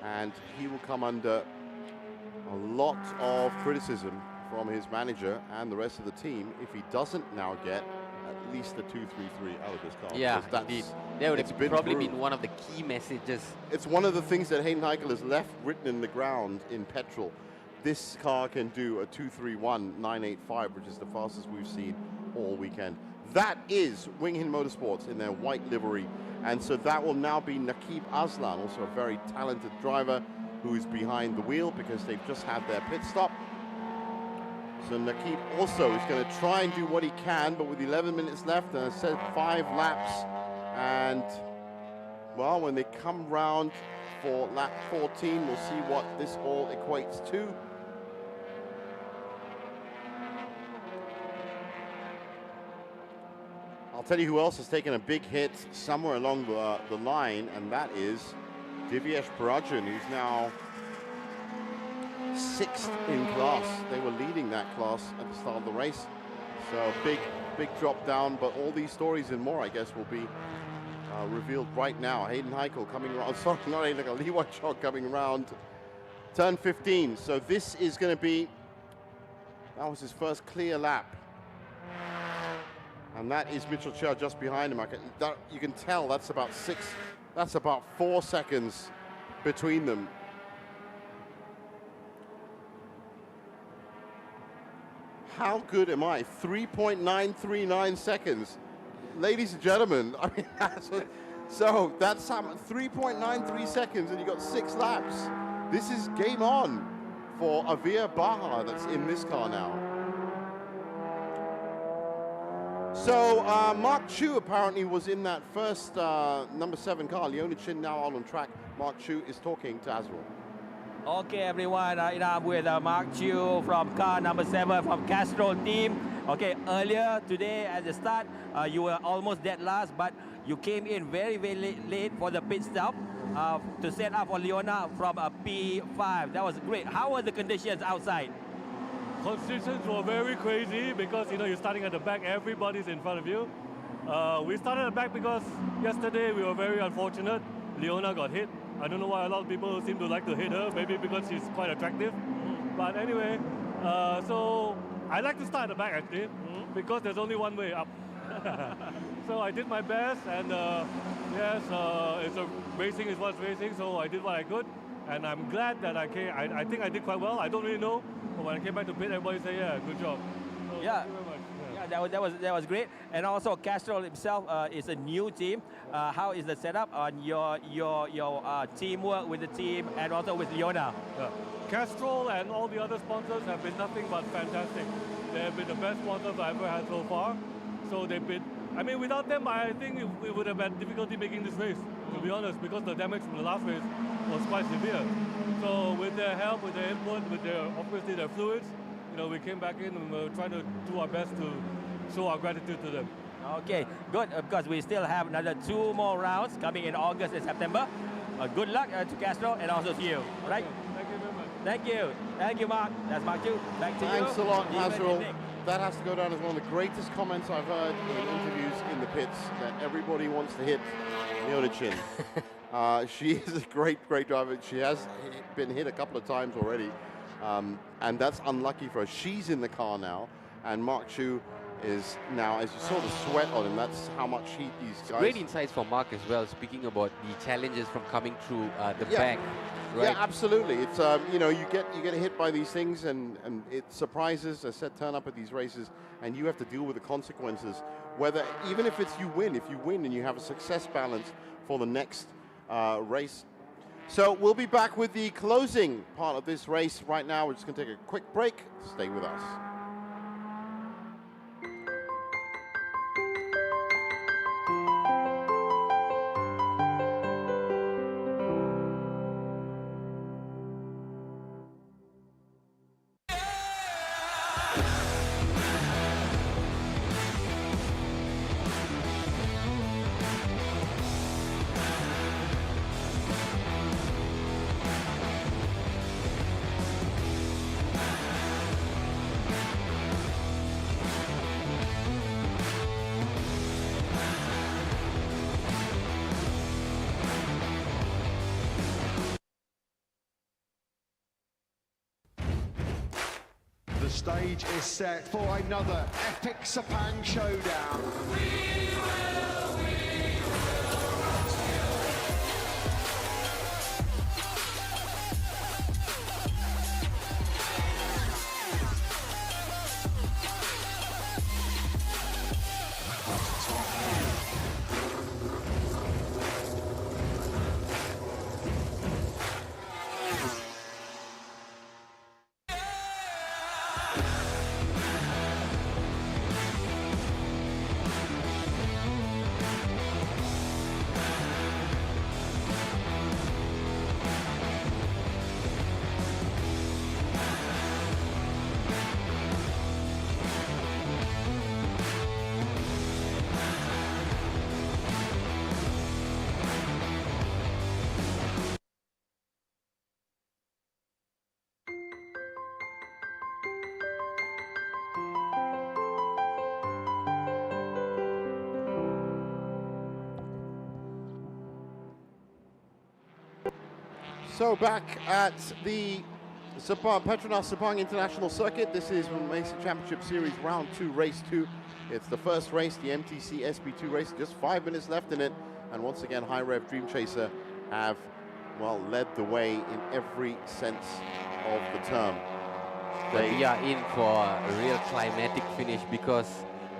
[SPEAKER 4] And he will come under a lot of criticism from his manager and the rest of the team if he doesn't now get at least a 233 out of this car.
[SPEAKER 5] Yeah, indeed. That would have probably been one of the key messages.
[SPEAKER 4] It's one of the things that Hayden Heikel has left written in the ground in petrol. This car can do a 231.985, which is the fastest we've seen all weekend. That is Wing Hin Motorsports in their white livery. And so that will now be Naqib Aslan, also a very talented driver who is behind the wheel because they've just had their pit stop. So Naqib also is going to try and do what he can, but with 11 minutes left, and I said 5 laps. And, well, when they come round for lap 14, we'll see what this all equates to. I'll tell you who else has taken a big hit somewhere along the line, and that is Divyesh Parajan, who's now 6th in class. They were leading that class at the start of the race. So big drop down, but all these stories and more, I guess, will be revealed right now. Hayden Heikel coming around, sorry, not Hayden Heikel, Lee Wai Chong coming around turn 15. So this is going to be, that was his first clear lap. And that is Mitchell Chia just behind him. You can tell that's about 4 seconds between them. How good am I? 3.939 seconds. Ladies and gentlemen, I mean, that's 3.93 seconds and you got 6 laps. This is game on for Avir Baha that's in this car now. So Mark Chu apparently was in that first number 7 car. Leona Chin now out on track. Mark Chu is talking to Azrael.
[SPEAKER 2] Okay, everyone, I'm with Mark Chu from car number 7 from Castrol team. Okay, earlier today at the start, you were almost dead last, but you came in very, very late for the pit stop to set up for Leona from a P5. That was great. How were the conditions outside?
[SPEAKER 9] Conditions were very crazy because, you know, you're starting at the back, everybody's in front of you. We started at the back because yesterday we were very unfortunate. Leona got hit. I don't know why a lot of people seem to like to hit her, maybe because she's quite attractive. But anyway, so I like to start at the back actually, because there's only one way up. So I did my best, and yes, racing is what's racing, so I did what I could. And I'm glad that I came. I think I did quite well. I don't really know, but when I came back to pit, everybody said, yeah, good job. So
[SPEAKER 2] Yeah.
[SPEAKER 9] thank you very much.
[SPEAKER 2] That was great. And also Castrol himself is a new team. How is the setup on your teamwork with the team and also with Leona?
[SPEAKER 9] Yeah. Castrol and all the other sponsors have been nothing but fantastic. They have been the best sponsors I've ever had so far. So they've been, I mean, without them, I think we would have had difficulty making this race, to be honest, because the damage from the last race was quite severe. So with their help, with their input, with their, obviously their fluids, you know, we came back in and we're trying to do our best to show our gratitude to them.
[SPEAKER 2] Okay, good, because we still have another 2 more rounds coming in August and September. Good luck to Castrol and also to you, right?
[SPEAKER 9] Thank you very much.
[SPEAKER 2] Thank you. Thank you, Mark. That's Mark too. Back to you.
[SPEAKER 4] Thanks a lot,
[SPEAKER 2] Even
[SPEAKER 4] Azrael.
[SPEAKER 2] Nick.
[SPEAKER 4] That has to go down as one of the greatest comments I've heard in interviews in the pits, that everybody wants to hit Leona Chin. She is a great driver. She has been hit a couple of times already, and that's unlucky for her. She's in the car now, and Mark Chu is now, as you saw the sweat on him, that's how much heat these guys...
[SPEAKER 5] Great insights for Mark as well, speaking about the challenges from coming through the
[SPEAKER 4] Yeah.
[SPEAKER 5] back. Right?
[SPEAKER 4] Yeah, absolutely. It's you know, you get hit by these things, and it surprises. I said, turn up at these races, and you have to deal with the consequences. Whether even if it's if you win and you have a success balance for the next race. So we'll be back with the closing part of this race right now. We're just going to take a quick break. Stay with us.
[SPEAKER 10] The stage is set for another epic Sepang showdown. So back at the Petronas Sepang International Circuit, this is Malaysia Championship Series Round 2, Race 2. It's the first race, the MTC SP2 race, just 5 minutes left in it. And once again, High Rev Dream Chaser have, well, led the way in every sense of the term.
[SPEAKER 5] We are in for a real climatic finish because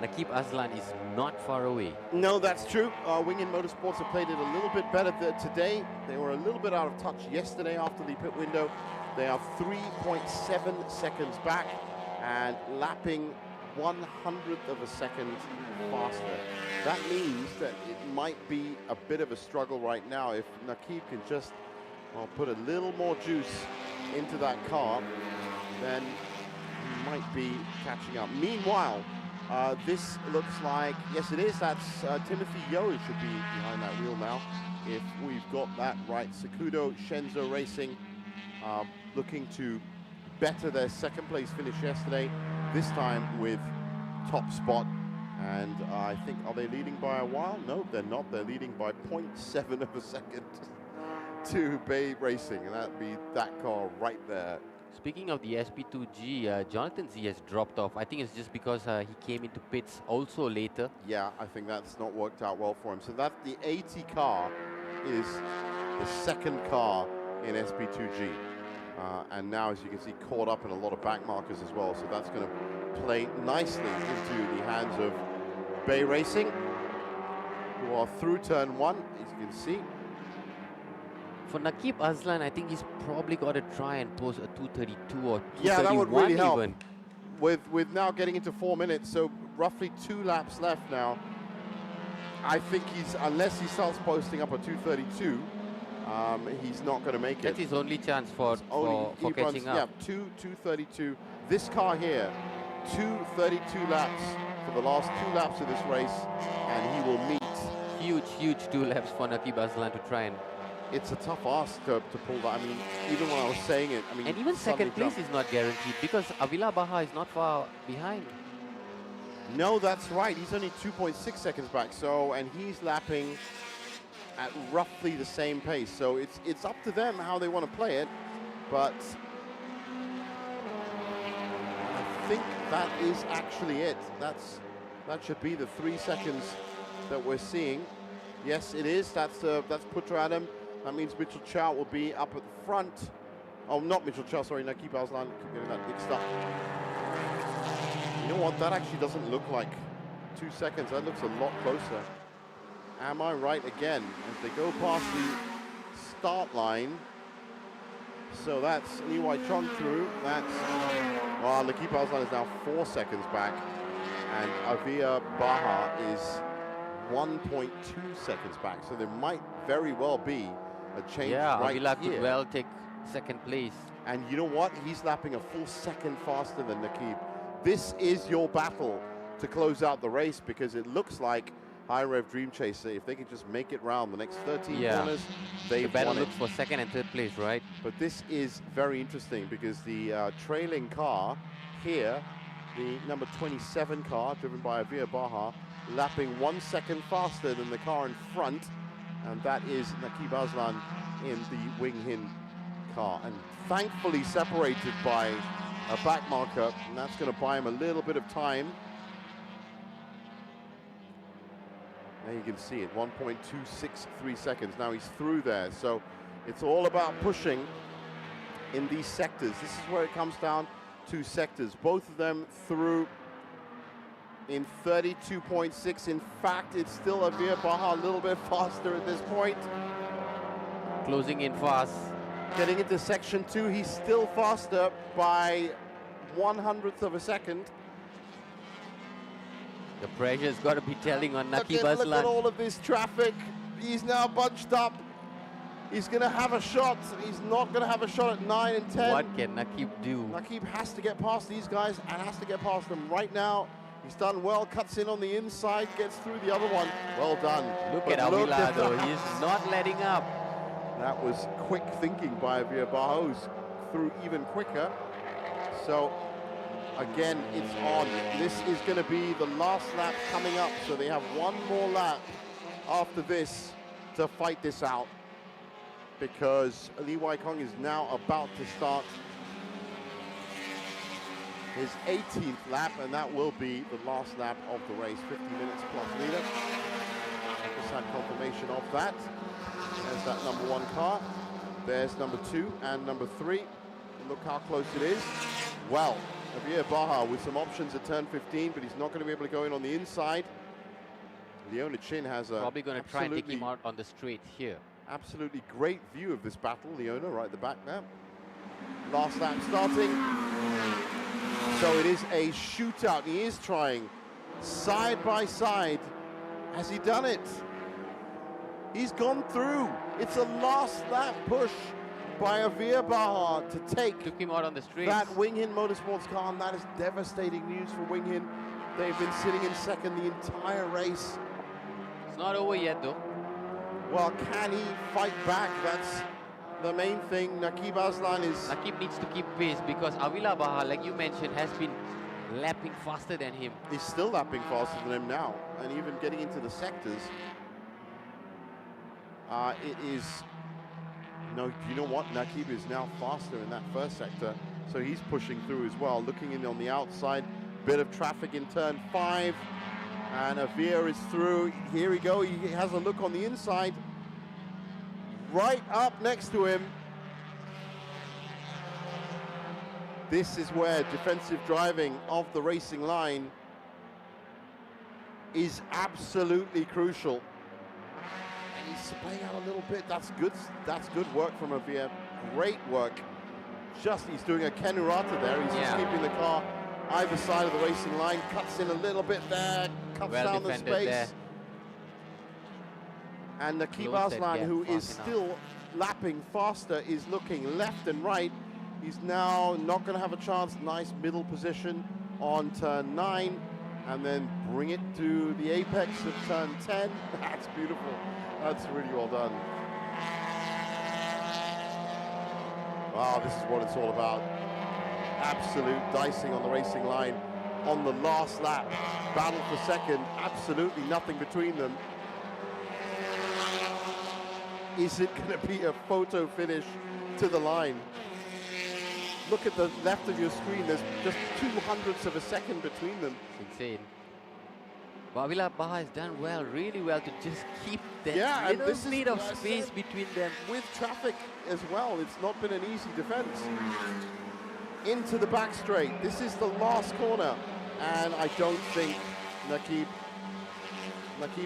[SPEAKER 5] Nakib Azlan is not far away.
[SPEAKER 4] No, that's true. Wing In Motorsports have played it a little bit better today. They were a little bit out of touch yesterday after the pit window. They are 3.7 seconds back and lapping 1/100th of a second faster. That means that it might be a bit of a struggle right now. If Nakib can just put a little more juice into that car, then he might be catching up. Meanwhile, this looks like, yes it is, that's Timothy Yeo should be behind that wheel now, if we've got that right. Sakudo Shenzo Racing looking to better their second place finish yesterday, this time with top spot. And I think, are they leading by a while? No, they're not. They're leading by 0.7 of a second to Bay Racing, and that'd be that car right there.
[SPEAKER 5] Speaking of the SP2G, Jonathan Z has dropped off. I think it's just because he came into pits also later.
[SPEAKER 4] Yeah, I think that's not worked out well for him. So that the 80 car is the second car in SP2G. And now, as you can see, caught up in a lot of back markers as well. So that's going to play nicely into the hands of Bay Racing, who are through turn 1, as you can see.
[SPEAKER 5] For Nakib Azlan, I think he's probably got to try and post a 232 or 231
[SPEAKER 4] yeah, that would really help.
[SPEAKER 5] Even.
[SPEAKER 4] With now getting into 4 minutes, so roughly 2 laps left now. I think he's, unless he starts posting up a 232, he's not going to make it.
[SPEAKER 5] That's his only chance for catching up.
[SPEAKER 4] Yeah, 232. This car here, 232 laps for the last 2 laps of this race, and he will meet.
[SPEAKER 5] Huge 2 laps for Nakib Azlan to try and.
[SPEAKER 4] It's a tough ask to pull that. I mean, even when I was saying it, I mean,
[SPEAKER 5] and even second place is not guaranteed because Avila Baha is not far behind.
[SPEAKER 4] No, that's right. He's only 2.6 seconds back. So, and he's lapping at roughly the same pace. So it's up to them how they want to play it. But I think that is actually it. That's
[SPEAKER 10] That should be the 3 seconds that we're seeing. Yes, it is. That's Putra Adam. That means Mitchell Chow will be up at the front. Oh, not Mitchell Chow, sorry, Nakib Aslan. Keep getting that mixed up. You know what? That actually doesn't look like 2 seconds. That looks a lot closer. Am I right again? As they go past the start line. So that's Lee Wai Chong through. That's, well, Nakib Aslan is now 4 seconds back. And Avia Baha is 1.2 seconds back. So there might very well be a change right
[SPEAKER 5] Avila
[SPEAKER 10] here.
[SPEAKER 5] could well take second place.
[SPEAKER 10] And you know what? He's lapping a full second faster than Nakib. This is your battle to close out the race, because it looks like High Rev Dream Chaser, if they can just make it round the next 13 corners,
[SPEAKER 5] The
[SPEAKER 10] they've
[SPEAKER 5] battle
[SPEAKER 10] won it.
[SPEAKER 5] looks for second and third place, right?
[SPEAKER 10] But this is very interesting, because the trailing car here, the number 27 car, driven by Avia Baha, lapping 1 second faster than the car in front, and that is Nakib Aslan in the Wing Hin car, and thankfully separated by a back marker, and that's going to buy him a little bit of time. There you can see it, 1.263 seconds. Now he's through there, so it's all about pushing in these sectors. This is where it comes down to sectors. Both of them through in 32.6. In fact, it's still Avia Baha a little bit faster at this point.
[SPEAKER 5] Closing in fast.
[SPEAKER 10] Getting into section 2, he's still faster by 1/100th of a second.
[SPEAKER 5] The pressure's got to be telling on Nakib
[SPEAKER 10] Look at
[SPEAKER 5] Aslan.
[SPEAKER 10] all of this traffic. He's now bunched up. He's going to have a shot. He's not going to have a shot at 9 and 10.
[SPEAKER 5] What can Nakib do?
[SPEAKER 10] Nakib has to get past these guys and has to get past them right now. He's done well, cuts in on the inside, gets through the other one. Well done.
[SPEAKER 5] Look
[SPEAKER 10] But
[SPEAKER 5] at Avila though,
[SPEAKER 10] that.
[SPEAKER 5] he's not letting up.
[SPEAKER 10] That was quick thinking by Avia Baha, who's through even quicker. So, again, it's on. This is going to be the last lap coming up, so they have one more lap after this to fight this out, because Lee Wai Kong is now about to start his 18th lap, and that will be the last lap of the race. 50 minutes plus leader. Just had confirmation of that. There's that number 1 car. There's number 2 and number 3. And look how close it is. Well, Avia Baha with some options at turn 15, but he's not going to be able to go in on the inside. Leona Chin has a
[SPEAKER 5] Probably going to try and take him out on the straight here.
[SPEAKER 10] absolutely great view of this battle. Leona right at the back there. Last lap starting. So it is a shootout. He is trying side by side. Has he done it? He's gone through. It's a last lap push by Avia Baha to take
[SPEAKER 5] Took him out on the straight.
[SPEAKER 10] that Wing Hin Motorsports car, and that is devastating news for Wing Hin. They've been sitting in second the entire race.
[SPEAKER 5] It's not over yet though.
[SPEAKER 10] Well, can he fight back? That's the main thing. Nakib Aslan is...
[SPEAKER 5] Nakib needs to keep pace because Avila Baha, like you mentioned, has been lapping faster than him.
[SPEAKER 10] He's still lapping faster than him now, and even getting into the sectors. It is... No, you know what? Nakib is now faster in that first sector, so he's pushing through as well. Looking in on the outside, bit of traffic in turn 5, and Avia is through. Here we go. He has a look on the inside. Right up next to him. This is where defensive driving of the racing line is absolutely crucial. And he's splaying out a little bit. That's good work from Avia. Great work. He's doing a Ken Urata there. He's just keeping the car either side of the racing line. Cuts in a little bit there. Cuts down the space.
[SPEAKER 5] There.
[SPEAKER 10] And Nakib
[SPEAKER 5] Closed that
[SPEAKER 10] Aslan,
[SPEAKER 5] gap
[SPEAKER 10] who is
[SPEAKER 5] fast enough.
[SPEAKER 10] still lapping faster, is looking left and right. He's now not going to have a chance. Nice middle position on turn 9, and then bring it to the apex of turn 10. That's beautiful. That's really well done. Wow, this is what it's all about. Absolute dicing on the racing line on the last lap. Battle for second, absolutely nothing between them. Is it going to be a photo finish to the line? Look at the left of your screen. There's just 0.02 of a second between them.
[SPEAKER 5] It's insane. Wawila Baha has done well, really well, to just keep that
[SPEAKER 4] Yeah, and
[SPEAKER 5] little
[SPEAKER 4] this is
[SPEAKER 5] bit of
[SPEAKER 4] what I
[SPEAKER 5] space
[SPEAKER 4] said.
[SPEAKER 5] between them.
[SPEAKER 4] With traffic as well, it's not been an easy defense. Into the back straight. This is the last corner, and I don't think Nakib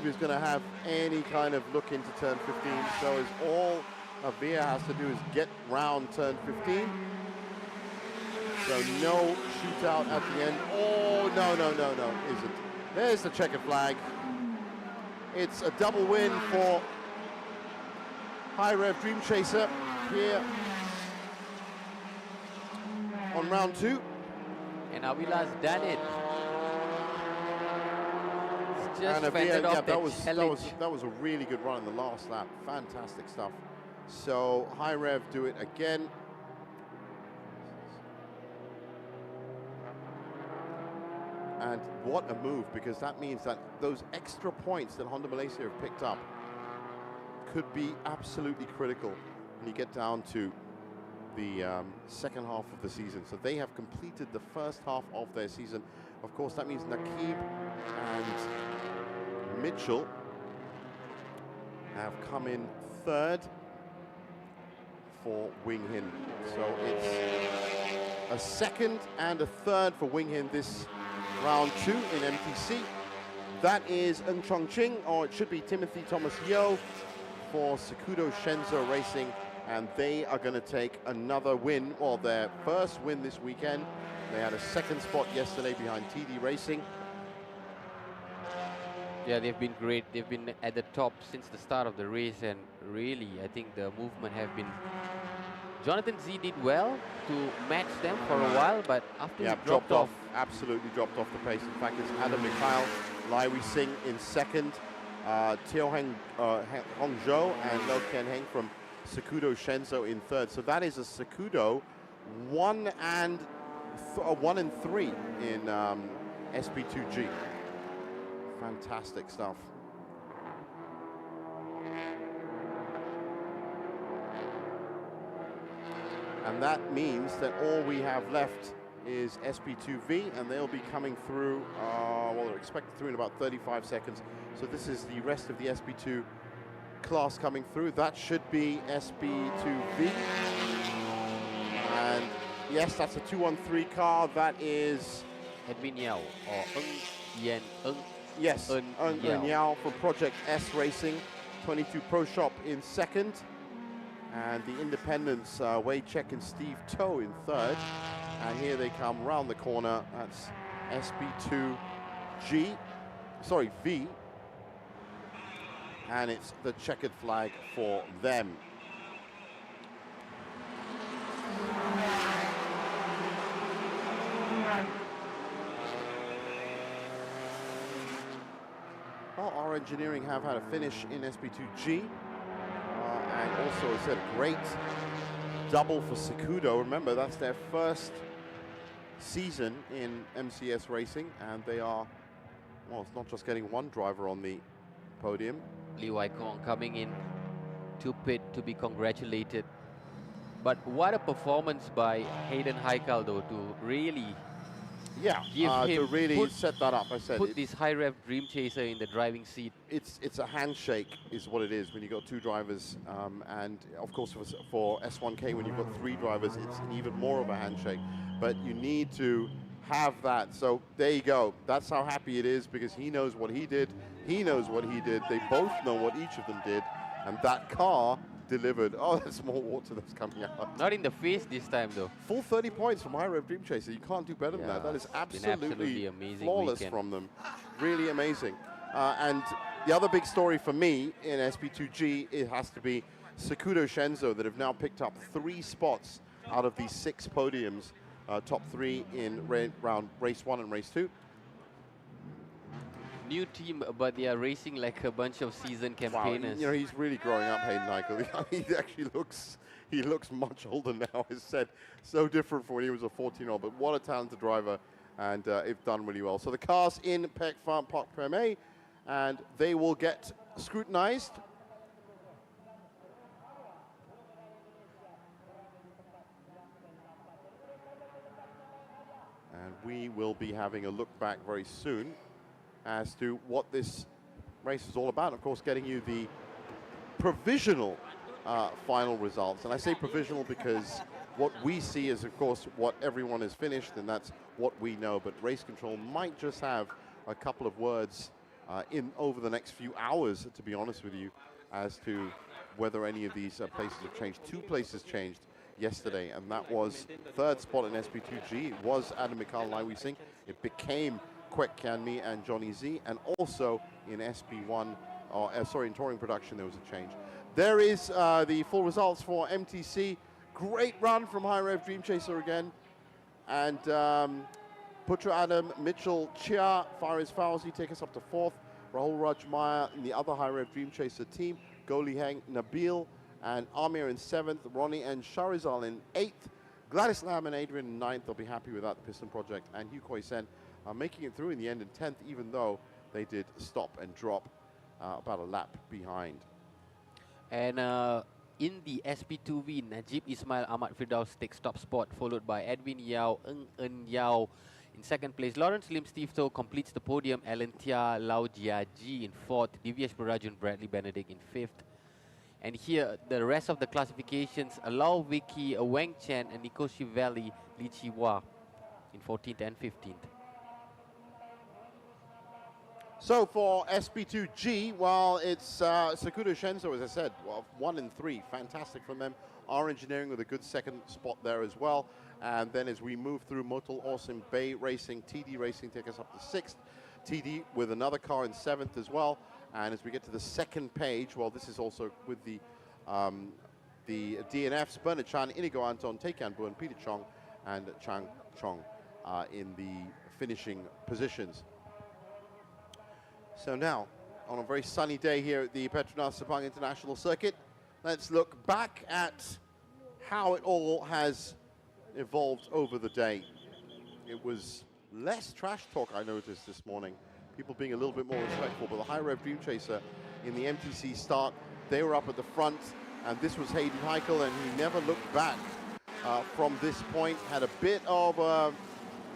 [SPEAKER 4] is going to have any kind of look into turn 15. So is all Avia has to do is get round turn 15. So no shootout at the end. Oh, no, isn't. There's the checkered flag. It's a double win for High Rev Dream Chaser here on round 2.
[SPEAKER 5] And Avila's done it. It's just
[SPEAKER 4] And
[SPEAKER 5] fended off
[SPEAKER 4] that was
[SPEAKER 5] challenge.
[SPEAKER 4] a really good run in the last lap. Fantastic stuff. So High Rev do it again. And what a move, because that means that those extra points that Honda Malaysia have picked up could be absolutely critical when you get down to the second half of the season. So they have completed the first half of their season. Of course, that means Nakib and Mitchell have come in third for Wing Hin. So it's a second and a third for Wing Hin this round 2 in MTC. That is Ng Chong Ching, or it should be Timothy Thomas Yeo for Sakudo Shenzo Racing, and they are going to take another win, or their first win this weekend. They had a second spot yesterday behind TD Racing.
[SPEAKER 5] Yeah, they've been great. They've been at the top since the start of the race, and really, I think the movement have been... Jonathan Z did well to match them for a while, but after he dropped off,
[SPEAKER 4] absolutely dropped off the pace. In fact, it's Adam Mikhail, Lai Wei Sing in second, Teo Hongzhou and Lo Ken Heng from Sakudo Shenzo in third. So that is a Sakudo 1 and 3 in SP2G. Fantastic stuff. And that means that all we have left is SP2V, and they'll be coming through, well, they're expected through in about 35 seconds. So this is the rest of the SP2 class coming through. That should be SP2V. And yes, that's a 213 car. That is...
[SPEAKER 5] Edwin Yao or Ng.
[SPEAKER 4] Yes, Ng Yao from Project S Racing. 22 Pro Shop in second. And the independents, Wei Chek and Steve Toe in third. And here they come round the corner. That's SP2G, sorry, V. And it's the checkered flag for them. Well, our engineering have had a finish in SP2G. And also it's a great double for Sakudo. Remember, that's their first season in MCS racing, and they are, well, it's not just getting one driver on the podium.
[SPEAKER 5] Lee Wai Kong coming in to pit to be congratulated. But what a performance by Hayden Haikal, though, to really give him,
[SPEAKER 4] to really set that up. I said
[SPEAKER 5] put this high rev Dream Chaser in the driving seat.
[SPEAKER 4] It's a handshake is what it is when you've got two drivers, and of course for S1K when you've got three drivers, it's even more of a handshake. But you need to have that. So there you go. That's how happy it is, because he knows what he did. He knows what he did. They both know what each of them did, and that car delivered. Oh, there's more water that's coming out.
[SPEAKER 5] Not in the face this time, though.
[SPEAKER 4] Full 30 points from High Rev Dream Chaser. You can't do better than that. That is absolutely
[SPEAKER 5] amazing
[SPEAKER 4] flawless
[SPEAKER 5] weekend
[SPEAKER 4] from them. Really amazing. And the other big story for me in SP2G, it has to be Sakudo Shenzo, that have now picked up 3 spots out of these 6 podiums, top 3 in round race 1 and race 2.
[SPEAKER 5] New team, but they are racing like a bunch of seasoned campaigners.
[SPEAKER 4] Wow, you know, he's really growing up, Hayden Haikal. He actually looks much older now. As said, so different from when he was a 14-year-old. But what a talented driver, and they've done really well. So the cars in Pek Farm Park Preme, and they will get scrutinized. And we will be having a look back very soon as to what this race is all about. Of course, getting you the provisional final results. And I say provisional because what we see is, of course, what everyone has finished, and that's what we know. But race control might just have a couple of words in over the next few hours, to be honest with you, as to whether any of these places have changed. 2 places changed yesterday, and that was 3rd spot in SP2G. It was Adam Mikhail Laiwi Singh. It became Kwek Kian Mi and Johnny Z, and also in SP1, in touring production, there was a change. There is the full results for MTC. Great run from High Rev Dream Chaser again. And Putra Adam, Mitchell Chia, Faris Fauzi take us up to 4th. Rahul Rajmaya in the other High Rev Dream Chaser team. Goli Heng, Nabil, and Amir in 7th. Ronnie and Sharizal in 8th. Gladys Lam and Adrian in 9th. They'll be happy with that. The Piston Project and Hugh Koi Sen are making it through in the end in 10th, even though they did stop and drop about a lap behind.
[SPEAKER 5] And in the SP2V, Najib Ismail Ahmad Firdaus takes top spot, followed by Edwin Yao, Ng Yao in 2nd place. Lawrence Lim Steve-To completes the podium. Alan Tia, Lau Jiaji in 4th. Divyesh Purajun, Bradley Benedict in 5th. And here, the rest of the classifications, Lau Vicky, Wang Chen, and Nikoshi Valley, Li Chiwa in 14th and 15th.
[SPEAKER 4] So for SP2G, well, it's Sakudo Shenzo, as I said, well, 1 and 3, fantastic from them. R Engineering with a good 2nd spot there as well. And then as we move through Motul Awesome Bay Racing, TD Racing take us up to 6th. TD with another car in 7th as well. And as we get to the 2nd page, well, this is also with the DNFs, Bernard Chan, Inigo Anton, Taekan Bun, Peter Chong, and Chang Chong in the finishing positions. So now, on a very sunny day here at the Petronas Sepang International Circuit, let's look back at how it all has evolved over the day. It was less trash talk, I noticed this morning. People being a little bit more respectful, but the High Rev Dream Chaser in the MTC start, they were up at the front, and this was Hayden Heichel, and he never looked back from this point. Had a bit of a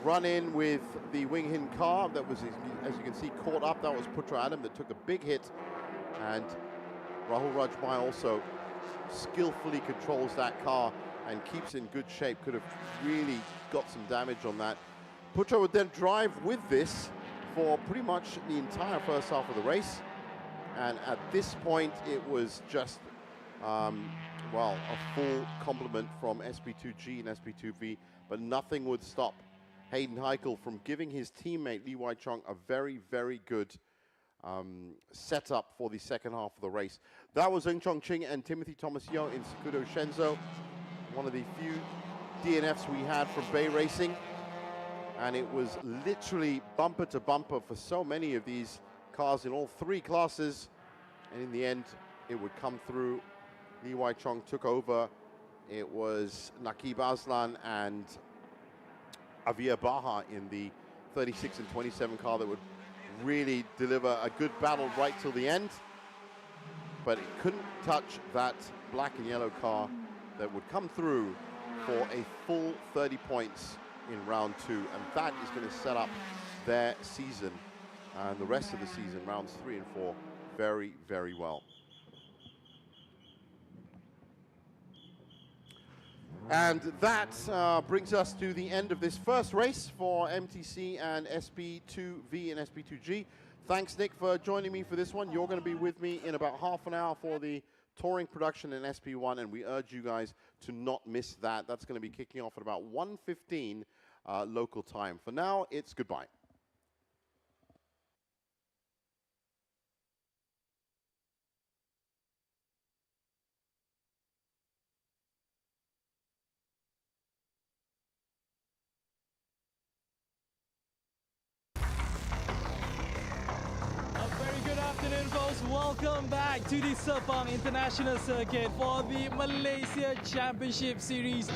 [SPEAKER 4] run-in with the Wing Hin car that was, as you can see, caught up. That was Putra Adam that took a big hit, and Rahul Rajmai also skillfully controls that car and keeps in good shape. Could have really got some damage on that. Putra would then drive with this for pretty much the entire first half of the race, and at this point it was just well, a full complement from SP2G and SP2V, but nothing would stop Hayden Heichel from giving his teammate Li Wai Chong a very, very good setup for the 2nd half of the race. That was Ng Chong Ching and Timothy Thomas Yeo in Sakudo Shenzo, one of the few DNFs we had from Bay Racing. And it was literally bumper to bumper for so many of these cars in all 3 classes. And in the end, it would come through. Li Wai Chong took over. It was Nakib Aslan and Avia Baha in the 36 and 27 car that would really deliver a good battle right till the end. But it couldn't touch that black and yellow car that would come through for a full 30 points in round 2, and that is going to set up their season and the rest of the season, rounds 3 and 4, very, very well. And that brings us to the end of this first race for MTC and SP2V and SP2G. Thanks, Nick, for joining me for this one. You're going to be with me in about half an hour for the touring production in SP1, and we urge you guys to not miss that. That's going to be kicking off at about 1:15 local time. For now, it's goodbye.
[SPEAKER 1] Welcome back to the Sepang International Circuit for the Malaysia Championship Series